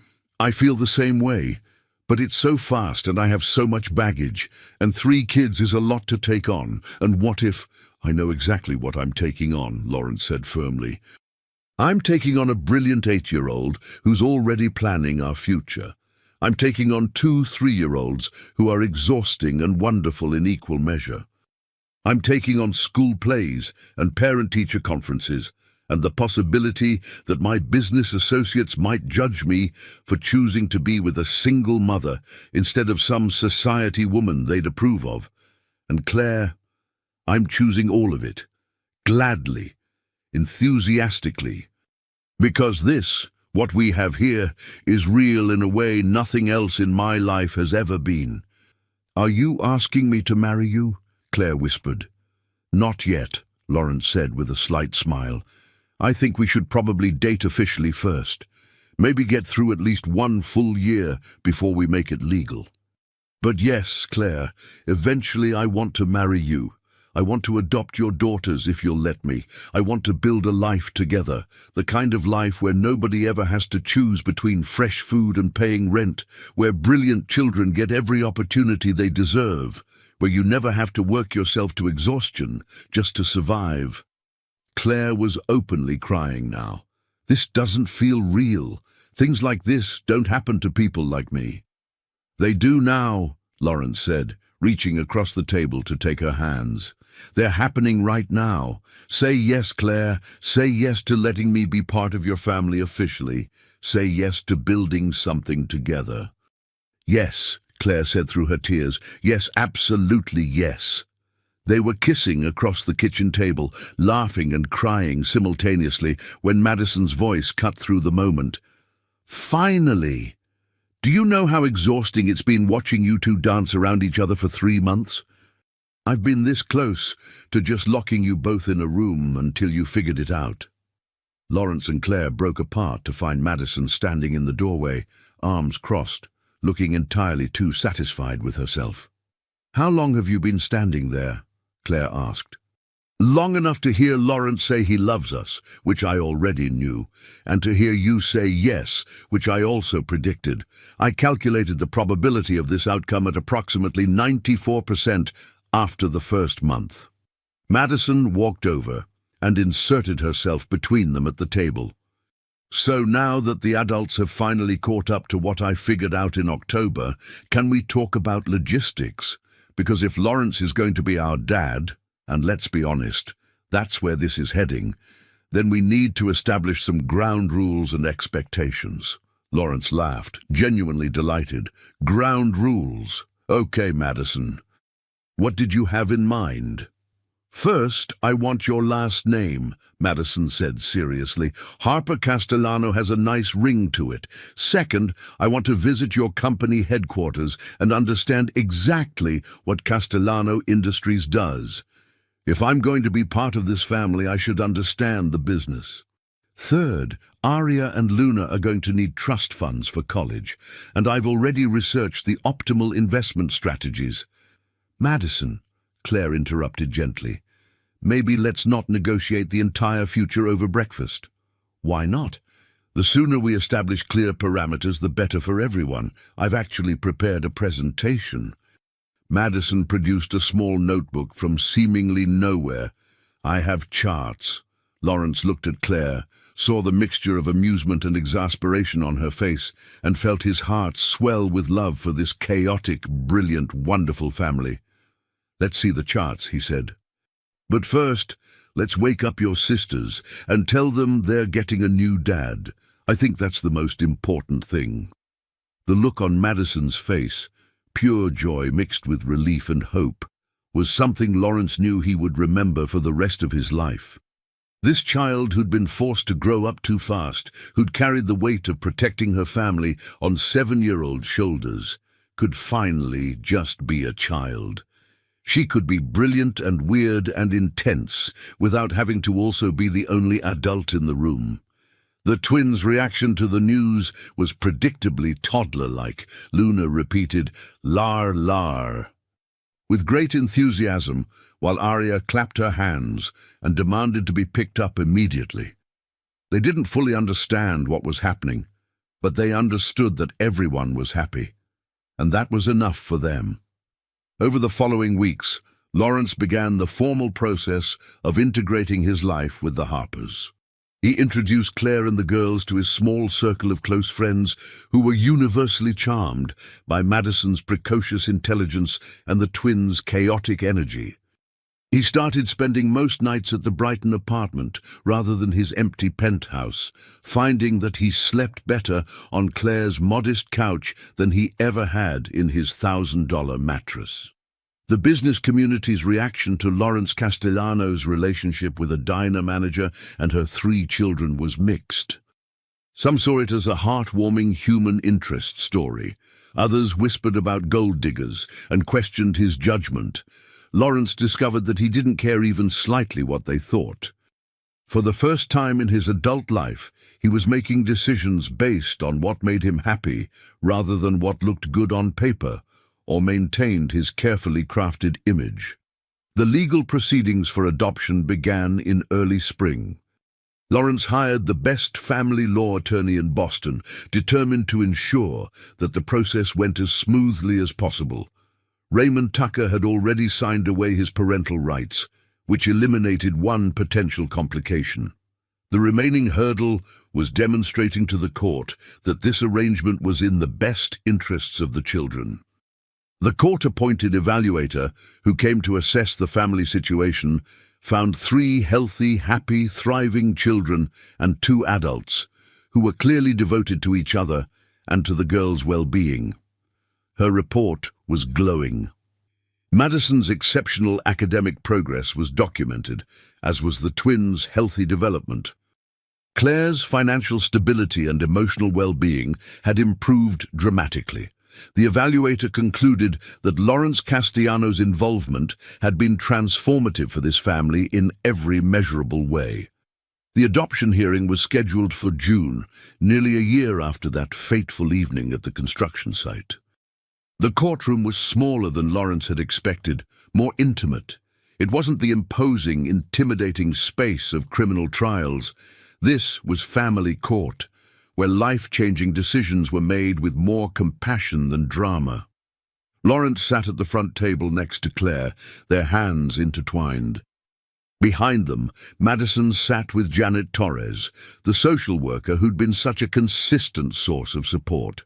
feel the same way, but it's so fast and I have so much baggage, and 3 kids is a lot to take on, and what if—" "I know exactly what I'm taking on," Lawrence said firmly. "I'm taking on a brilliant 8-year-old who's already planning our future. I'm taking on 2 3-year-olds who are exhausting and wonderful in equal measure. I'm taking on school plays and parent-teacher conferences, and the possibility that my business associates might judge me for choosing to be with a single mother instead of some society woman they'd approve of. And Claire, I'm choosing all of it, gladly, enthusiastically, because this, what we have here, is real in a way nothing else in my life has ever been." "Are you asking me to marry you?" Claire whispered. "Not yet," Lawrence said with a slight smile. "I think we should probably date officially first. Maybe get through at least 1 full year before we make it legal. But yes, Claire, eventually I want to marry you. I want to adopt your daughters if you'll let me. I want to build a life together, the kind of life where nobody ever has to choose between fresh food and paying rent, where brilliant children get every opportunity they deserve, where you never have to work yourself to exhaustion just to survive." Claire was openly crying now. "This doesn't feel real. Things like this don't happen to people like me." They do now, Lawrence said, reaching across the table to take her hands. They're happening right now. Say yes, Claire. Say yes to letting me be part of your family officially. Say yes to building something together. Yes, Claire said through her tears. Yes, absolutely yes. They were kissing across the kitchen table, laughing and crying simultaneously when Madison's voice cut through the moment. Finally! Do you know how exhausting it's been watching you two dance around each other for 3 months? I've been this close to just locking you both in a room until you figured it out. Lawrence and Claire broke apart to find Madison standing in the doorway, arms crossed, looking entirely too satisfied with herself. How long have you been standing there? Claire asked. Long enough to hear Lawrence say he loves us, which I already knew, and to hear you say yes, which I also predicted. I calculated the probability of this outcome at approximately 94% after the first month. Madison walked over and inserted herself between them at the table. So now that the adults have finally caught up to what I figured out in October, can we talk about logistics? Because if Lawrence is going to be our dad, and let's be honest, that's where this is heading, then we need to establish some ground rules and expectations. Lawrence laughed, genuinely delighted. Ground rules. Okay, Madison. What did you have in mind? First, I want your last name, Madison said seriously. Harper Castellano has a nice ring to it. Second, I want to visit your company headquarters and understand exactly what Castellano Industries does. If I'm going to be part of this family, I should understand the business. Third, Aria and Luna are going to need trust funds for college, and I've already researched the optimal investment strategies. Madison, Claire interrupted gently, maybe let's not negotiate the entire future over breakfast. Why not? The sooner we establish clear parameters, the better for everyone. I've actually prepared a presentation. Madison produced a small notebook from seemingly nowhere. I have charts. Lawrence looked at Claire, saw the mixture of amusement and exasperation on her face, and felt his heart swell with love for this chaotic, brilliant, wonderful family. Let's see the charts, he said. But first, let's wake up your sisters and tell them they're getting a new dad. I think that's the most important thing. The look on Madison's face, pure joy mixed with relief and hope, was something Lawrence knew he would remember for the rest of his life. This child who'd been forced to grow up too fast, who'd carried the weight of protecting her family on 7-year-old shoulders, could finally just be a child. She could be brilliant and weird and intense without having to also be the only adult in the room. The twins' reaction to the news was predictably toddler-like. Luna repeated, "Lar, lar," with great enthusiasm, while Aria clapped her hands and demanded to be picked up immediately. They didn't fully understand what was happening, but they understood that everyone was happy, and that was enough for them. Over the following weeks, Lawrence began the formal process of integrating his life with the Harpers. He introduced Claire and the girls to his small circle of close friends who were universally charmed by Madison's precocious intelligence and the twins' chaotic energy. He started spending most nights at the Brighton apartment rather than his empty penthouse, finding that he slept better on Claire's modest couch than he ever had in his $1,000 mattress. The business community's reaction to Lawrence Castellano's relationship with a diner manager and her 3 children was mixed. Some saw it as a heartwarming human interest story. Others whispered about gold diggers and questioned his judgment. Lawrence discovered that he didn't care even slightly what they thought. For the first time in his adult life, he was making decisions based on what made him happy rather than what looked good on paper or maintained his carefully crafted image. The legal proceedings for adoption began in early spring. Lawrence hired the best family law attorney in Boston, determined to ensure that the process went as smoothly as possible. Raymond Tucker had already signed away his parental rights, which eliminated one potential complication. The remaining hurdle was demonstrating to the court that this arrangement was in the best interests of the children. The court-appointed evaluator, who came to assess the family situation, found 3 healthy, happy, thriving children and 2 adults, who were clearly devoted to each other and to the girl's well-being. Her report was glowing. Madison's exceptional academic progress was documented, as was the twins' healthy development. Claire's financial stability and emotional well-being had improved dramatically. The evaluator concluded that Lawrence Castellanos' involvement had been transformative for this family in every measurable way. The adoption hearing was scheduled for June, nearly a year after that fateful evening at the construction site. The courtroom was smaller than Lawrence had expected, more intimate. It wasn't the imposing, intimidating space of criminal trials. This was family court, where life-changing decisions were made with more compassion than drama. Lawrence sat at the front table next to Claire, their hands intertwined. Behind them, Madison sat with Janet Torres, the social worker who'd been such a consistent source of support.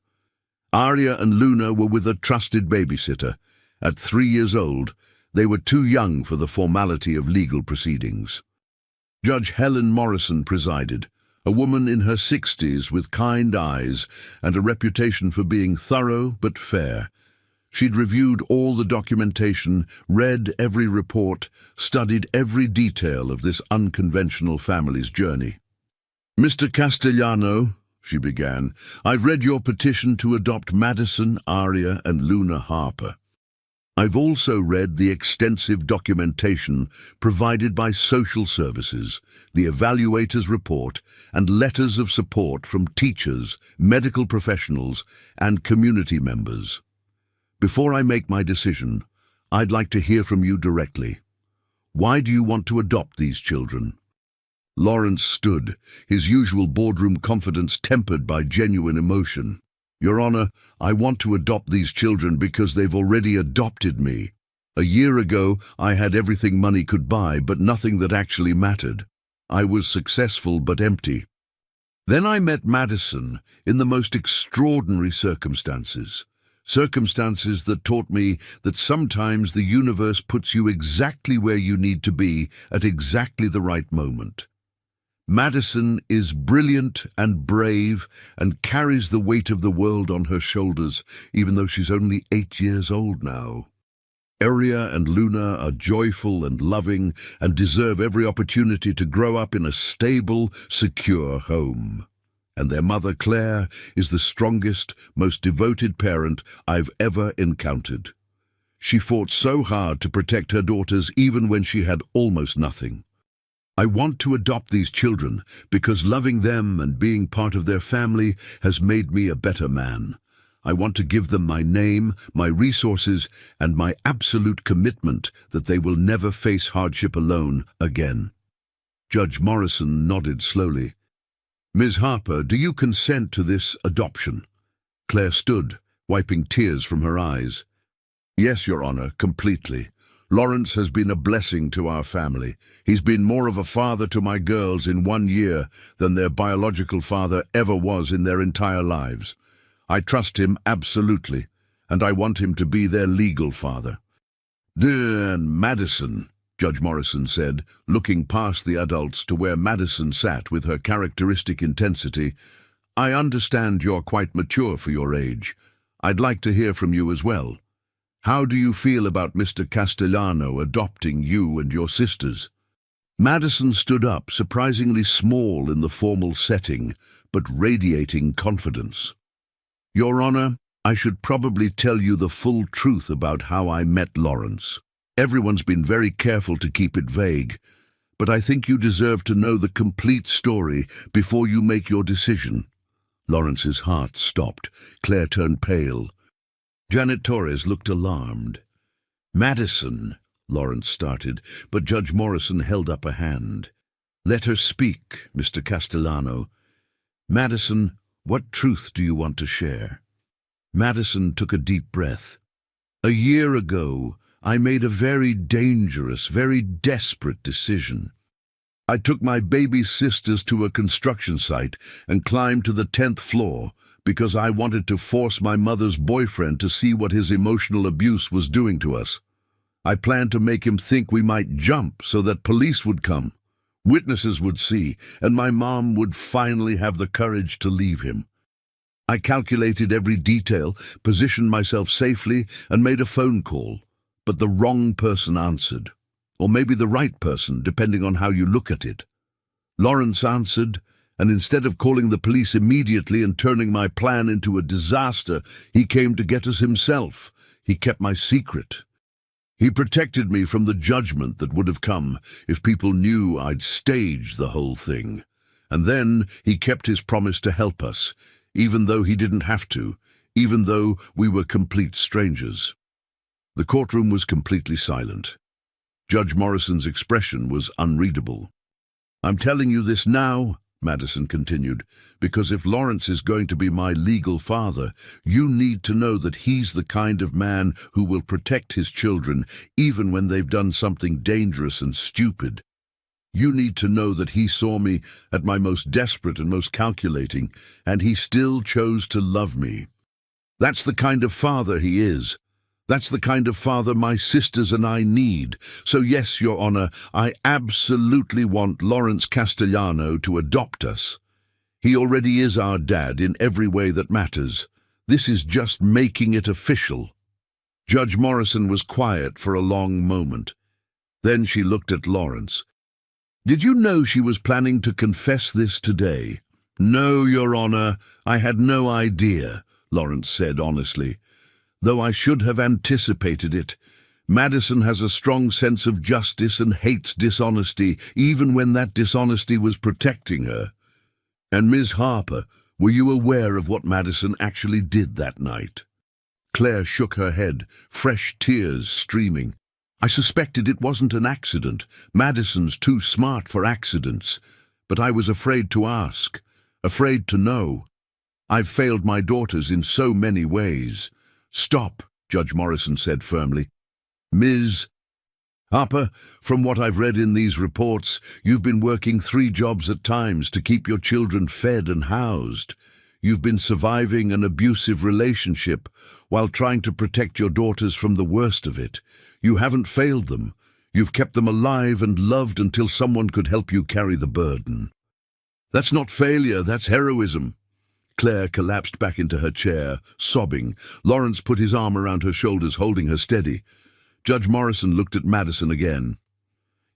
Aria and Luna were with a trusted babysitter. At 3 years old, they were too young for the formality of legal proceedings. Judge Helen Morrison presided, a woman in her 60s with kind eyes and a reputation for being thorough but fair. She'd reviewed all the documentation, read every report, studied every detail of this unconventional family's journey. "Mr. Castellano," she began, "I've read your petition to adopt Madison, Aria, and Luna Harper. I've also read the extensive documentation provided by social services, the evaluator's report, and letters of support from teachers, medical professionals, and community members. Before I make my decision, I'd like to hear from you directly. Why do you want to adopt these children?" Lawrence stood, his usual boardroom confidence tempered by genuine emotion. "Your Honor, I want to adopt these children because they've already adopted me. A year ago, I had everything money could buy, but nothing that actually mattered. I was successful but empty. Then I met Madison in the most extraordinary circumstances. Circumstances that taught me that sometimes the universe puts you exactly where you need to be at exactly the right moment. Madison is brilliant and brave and carries the weight of the world on her shoulders, even though she's only 8 years old now. Aria and Luna are joyful and loving and deserve every opportunity to grow up in a stable, secure home. And their mother, Claire, is the strongest, most devoted parent I've ever encountered. She fought so hard to protect her daughters even when she had almost nothing. I want to adopt these children because loving them and being part of their family has made me a better man. I want to give them my name, my resources, and my absolute commitment that they will never face hardship alone again." Judge Morrison nodded slowly. "Ms. Harper, do you consent to this adoption?" Claire stood, wiping tears from her eyes. "Yes, Your Honor, completely. Lawrence has been a blessing to our family. He's been more of a father to my girls in 1 year than their biological father ever was in their entire lives. I trust him absolutely, and I want him to be their legal father." "And Madison," Judge Morrison said, looking past the adults to where Madison sat with her characteristic intensity, "I understand you're quite mature for your age. I'd like to hear from you as well. How do you feel about Mr. Castellano adopting you and your sisters?" Madison stood up, surprisingly small in the formal setting, but radiating confidence. "Your Honor, I should probably tell you the full truth about how I met Lawrence. Everyone's been very careful to keep it vague, but I think you deserve to know the complete story before you make your decision." Lawrence's heart stopped. Claire turned pale. Janet Torres looked alarmed. "Madison," Lawrence started, but Judge Morrison held up a hand. "Let her speak, Mr. Castellano. Madison, what truth do you want to share?" Madison took a deep breath. "A year ago, I made a very dangerous, very desperate decision. I took my baby sisters to a construction site and climbed to the 10th floor because I wanted to force my mother's boyfriend to see what his emotional abuse was doing to us. I planned to make him think we might jump so that police would come, witnesses would see, and my mom would finally have the courage to leave him. I calculated every detail, positioned myself safely, and made a phone call, but the wrong person answered. Or maybe the right person, depending on how you look at it. Lawrence answered, and instead of calling the police immediately and turning my plan into a disaster, he came to get us himself. He kept my secret. He protected me from the judgment that would have come if people knew I'd staged the whole thing. And then he kept his promise to help us, even though he didn't have to, even though we were complete strangers. The courtroom was completely silent. Judge Morrison's expression was unreadable. "I'm telling you this now," Madison continued, "because if Lawrence is going to be my legal father, you need to know that he's the kind of man who will protect his children even when they've done something dangerous and stupid. You need to know that he saw me at my most desperate and most calculating, and he still chose to love me. That's the kind of father he is. That's the kind of father my sisters and I need. So yes, Your Honor, I absolutely want Lawrence Castellano to adopt us. He already is our dad in every way that matters. This is just making it official." Judge Morrison was quiet for a long moment. Then she looked at Lawrence. "Did you know she was planning to confess this today?" "No, Your Honor, I had no idea," Lawrence said honestly. "Though I should have anticipated it. Madison has a strong sense of justice and hates dishonesty, even when that dishonesty was protecting her. And Ms. Harper, were you aware of what Madison actually did that night?" Claire shook her head, fresh tears streaming. "I suspected it wasn't an accident. Madison's too smart for accidents. But I was afraid to ask, afraid to know. I've failed my daughters in so many ways." "Stop," Judge Morrison said firmly. "Ms. Harper, from what I've read in these reports, you've been working 3 jobs at times to keep your children fed and housed. You've been surviving an abusive relationship while trying to protect your daughters from the worst of it. You haven't failed them. You've kept them alive and loved until someone could help you carry the burden. That's not failure, that's heroism." Claire collapsed back into her chair, sobbing. Lawrence put his arm around her shoulders, holding her steady. Judge Morrison looked at Madison again.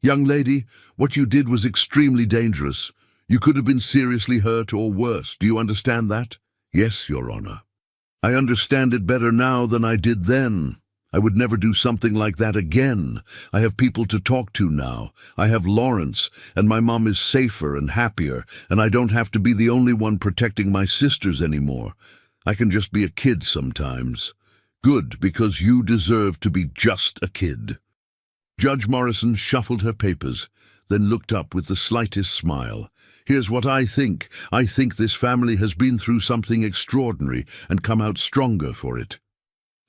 "Young lady, what you did was extremely dangerous. You could have been seriously hurt or worse. Do you understand that?" "Yes, Your Honor. I understand it better now than I did then. I would never do something like that again. I have people to talk to now. I have Lawrence, and my mom is safer and happier, and I don't have to be the only one protecting my sisters anymore. I can just be a kid sometimes. Good, because you deserve to be just a kid." Judge Morrison shuffled her papers, then looked up with the slightest smile. "Here's what I think. I think this family has been through something extraordinary and come out stronger for it.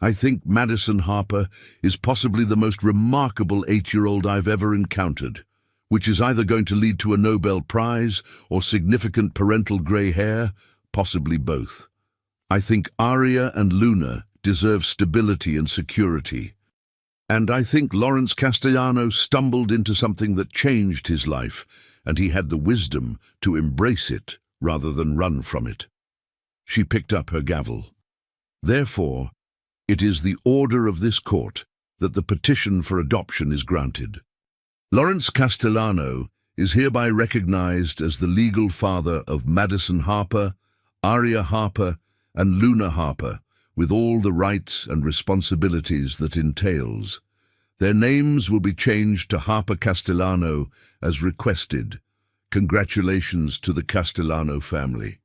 I think Madison Harper is possibly the most remarkable 8-year-old I've ever encountered, which is either going to lead to a Nobel Prize or significant parental grey hair, possibly both. I think Aria and Luna deserve stability and security. And I think Lawrence Castellano stumbled into something that changed his life, and he had the wisdom to embrace it rather than run from it." She picked up her gavel. "Therefore, it is the order of this court that the petition for adoption is granted. Lawrence Castellano is hereby recognized as the legal father of Madison Harper, Aria Harper, and Luna Harper, with all the rights and responsibilities that entails. Their names will be changed to Harper Castellano as requested. Congratulations to the Castellano family."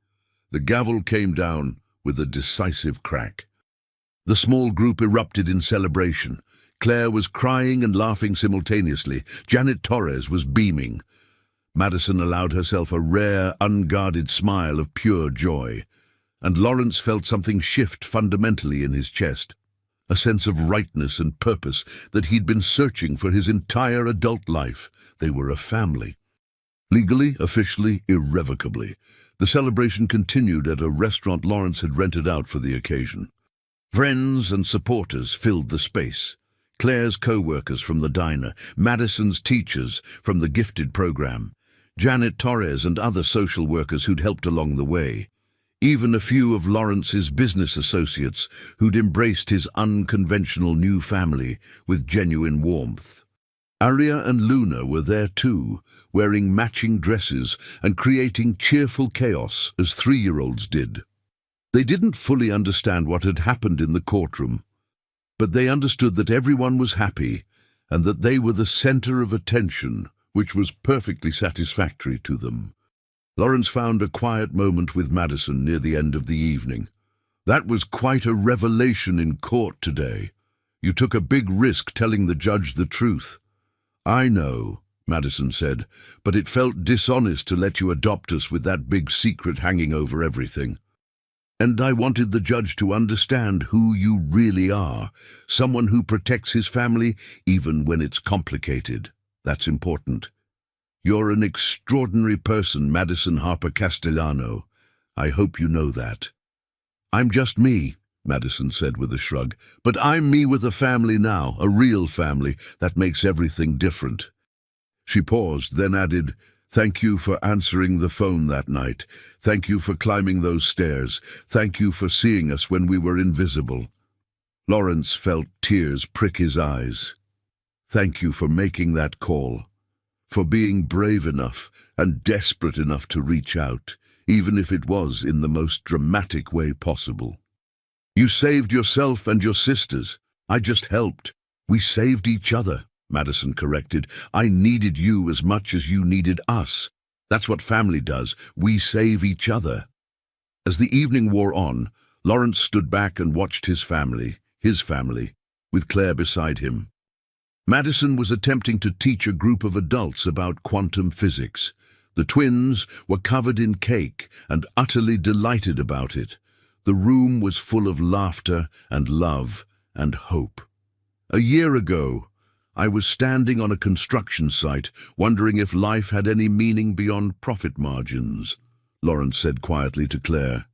The gavel came down with a decisive crack. The small group erupted in celebration. Claire was crying and laughing simultaneously. Janet Torres was beaming. Madison allowed herself a rare, unguarded smile of pure joy. And Lawrence felt something shift fundamentally in his chest. A sense of rightness and purpose that he'd been searching for his entire adult life. They were a family. Legally, officially, irrevocably. The celebration continued at a restaurant Lawrence had rented out for the occasion. Friends and supporters filled the space. Claire's co-workers from the diner, Madison's teachers from the gifted program, Janet Torres and other social workers who'd helped along the way. Even a few of Lawrence's business associates who'd embraced his unconventional new family with genuine warmth. Aria and Luna were there too, wearing matching dresses and creating cheerful chaos as 3-year-olds did. They didn't fully understand what had happened in the courtroom, but they understood that everyone was happy and that they were the center of attention, which was perfectly satisfactory to them. Lawrence found a quiet moment with Madison near the end of the evening. "That was quite a revelation in court today. You took a big risk telling the judge the truth." "I know," Madison said, "but it felt dishonest to let you adopt us with that big secret hanging over everything. And I wanted the judge to understand who you really are, someone who protects his family even when it's complicated. That's important. You're an extraordinary person, Madison Harper Castellano. I hope you know that." "I'm just me," Madison said with a shrug. "But I'm me with a family now, a real family. That makes everything different." She paused, then added, "Thank you for answering the phone that night. Thank you for climbing those stairs. Thank you for seeing us when we were invisible." Lawrence felt tears prick his eyes. "Thank you for making that call, for being brave enough and desperate enough to reach out, even if it was in the most dramatic way possible. You saved yourself and your sisters. I just helped. We saved each other," Madison corrected. "I needed you as much as you needed us. That's what family does. We save each other." As the evening wore on, Lawrence stood back and watched his family, with Claire beside him. Madison was attempting to teach a group of adults about quantum physics. The twins were covered in cake and utterly delighted about it. The room was full of laughter and love and hope. "A year ago, I was standing on a construction site, wondering if life had any meaning beyond profit margins," Lawrence said quietly to Claire.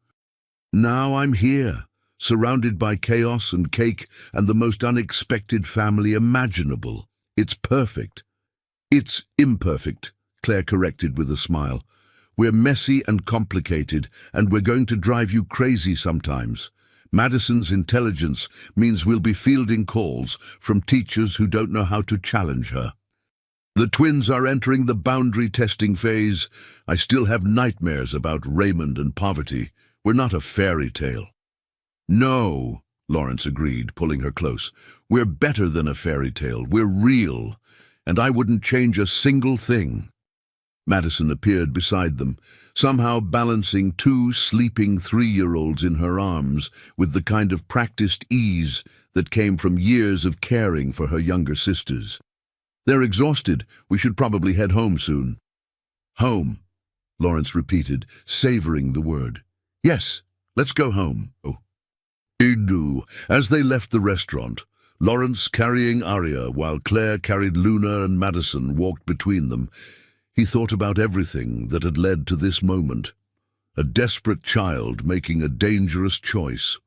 "Now I'm here, surrounded by chaos and cake and the most unexpected family imaginable. It's perfect." "It's imperfect," Claire corrected with a smile. "We're messy and complicated, and we're going to drive you crazy sometimes. Madison's intelligence means we'll be fielding calls from teachers who don't know how to challenge her. The twins are entering the boundary testing phase. I still have nightmares about Raymond and poverty. We're not a fairy tale." "No," Lawrence agreed, pulling her close. "We're better than a fairy tale. We're real, and I wouldn't change a single thing." Madison appeared beside them, somehow balancing 2 sleeping 3-year-olds in her arms with the kind of practiced ease that came from years of caring for her younger sisters. "They're exhausted. We should probably head home soon." "Home," Lawrence repeated, savoring the word. "Yes, let's go home." "Oh." Idu. As they left the restaurant, Lawrence carrying Aria while Claire carried Luna and Madison walked between them. He thought about everything that had led to this moment. A desperate child making a dangerous choice.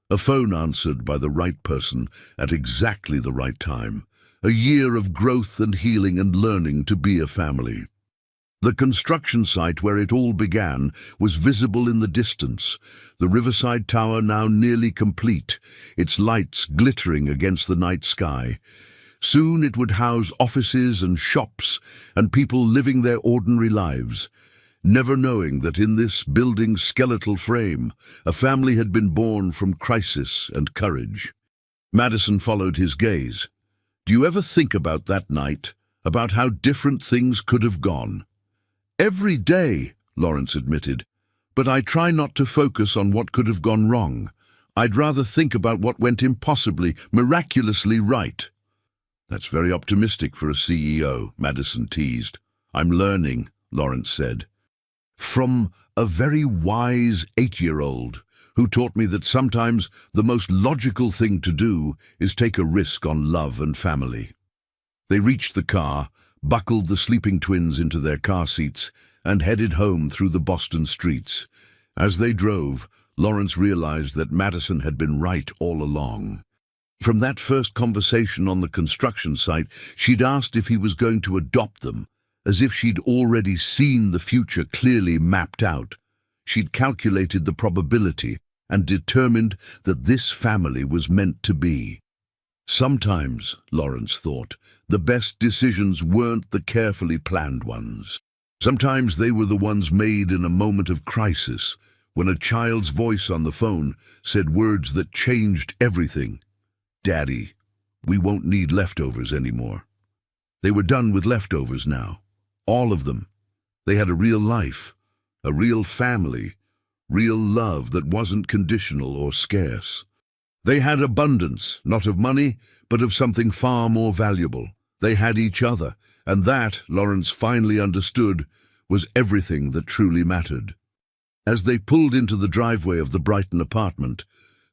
A phone answered by the right person at exactly the right time. A year of growth and healing and learning to be a family. The construction site where it all began was visible in the distance, the riverside tower now nearly complete, its lights glittering against the night sky. Soon it would house offices and shops and people living their ordinary lives, never knowing that in this building's skeletal frame, a family had been born from crisis and courage. Madison followed his gaze. "Do you ever think about that night, about how different things could have gone?" "Every day," Lawrence admitted, "but I try not to focus on what could have gone wrong. I'd rather think about what went impossibly, miraculously right." "That's very optimistic for a CEO," Madison teased. "I'm learning," Lawrence said. "From a very wise 8-year-old who taught me that sometimes the most logical thing to do is take a risk on love and family." They reached the car, buckled the sleeping twins into their car seats, and headed home through the Boston streets. As they drove, Lawrence realized that Madison had been right all along. From that first conversation on the construction site, she'd asked if he was going to adopt them, as if she'd already seen the future clearly mapped out. She'd calculated the probability and determined that this family was meant to be. Sometimes, Lawrence thought, the best decisions weren't the carefully planned ones. Sometimes they were the ones made in a moment of crisis, when a child's voice on the phone said words that changed everything. "Daddy, we won't need leftovers anymore." They were done with leftovers now. All of them. They had a real life, a real family, real love that wasn't conditional or scarce. They had abundance, not of money, but of something far more valuable. They had each other, and that, Lawrence finally understood, was everything that truly mattered. As they pulled into the driveway of the Brighton apartment,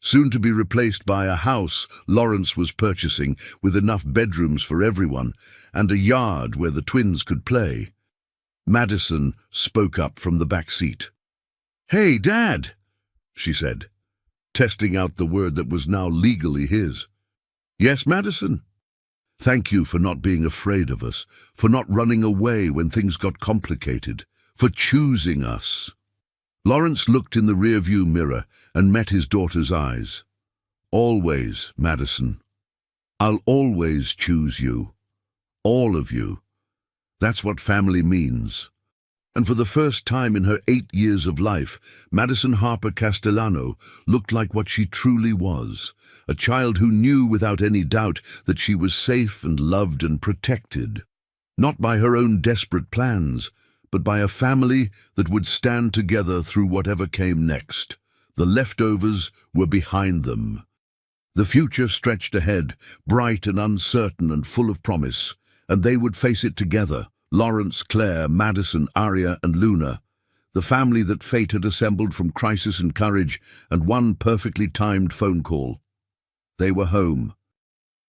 soon to be replaced by a house Lawrence was purchasing with enough bedrooms for everyone and a yard where the twins could play, Madison spoke up from the back seat. "Hey, Dad," she said, testing out the word that was now legally his. "Yes, Madison? Thank you for not being afraid of us, for not running away when things got complicated, for choosing us." Lawrence looked in the rearview mirror and met his daughter's eyes. "Always, Madison. I'll always choose you. All of you. That's what family means." And for the first time in her 8 years of life, Madison Harper Castellano looked like what she truly was, a child who knew without any doubt that she was safe and loved and protected, not by her own desperate plans, but by a family that would stand together through whatever came next. The leftovers were behind them. The future stretched ahead, bright and uncertain and full of promise, and they would face it together. Lawrence, Claire, Madison, Aria, and Luna, the family that fate had assembled from crisis and courage and one perfectly timed phone call. They were home,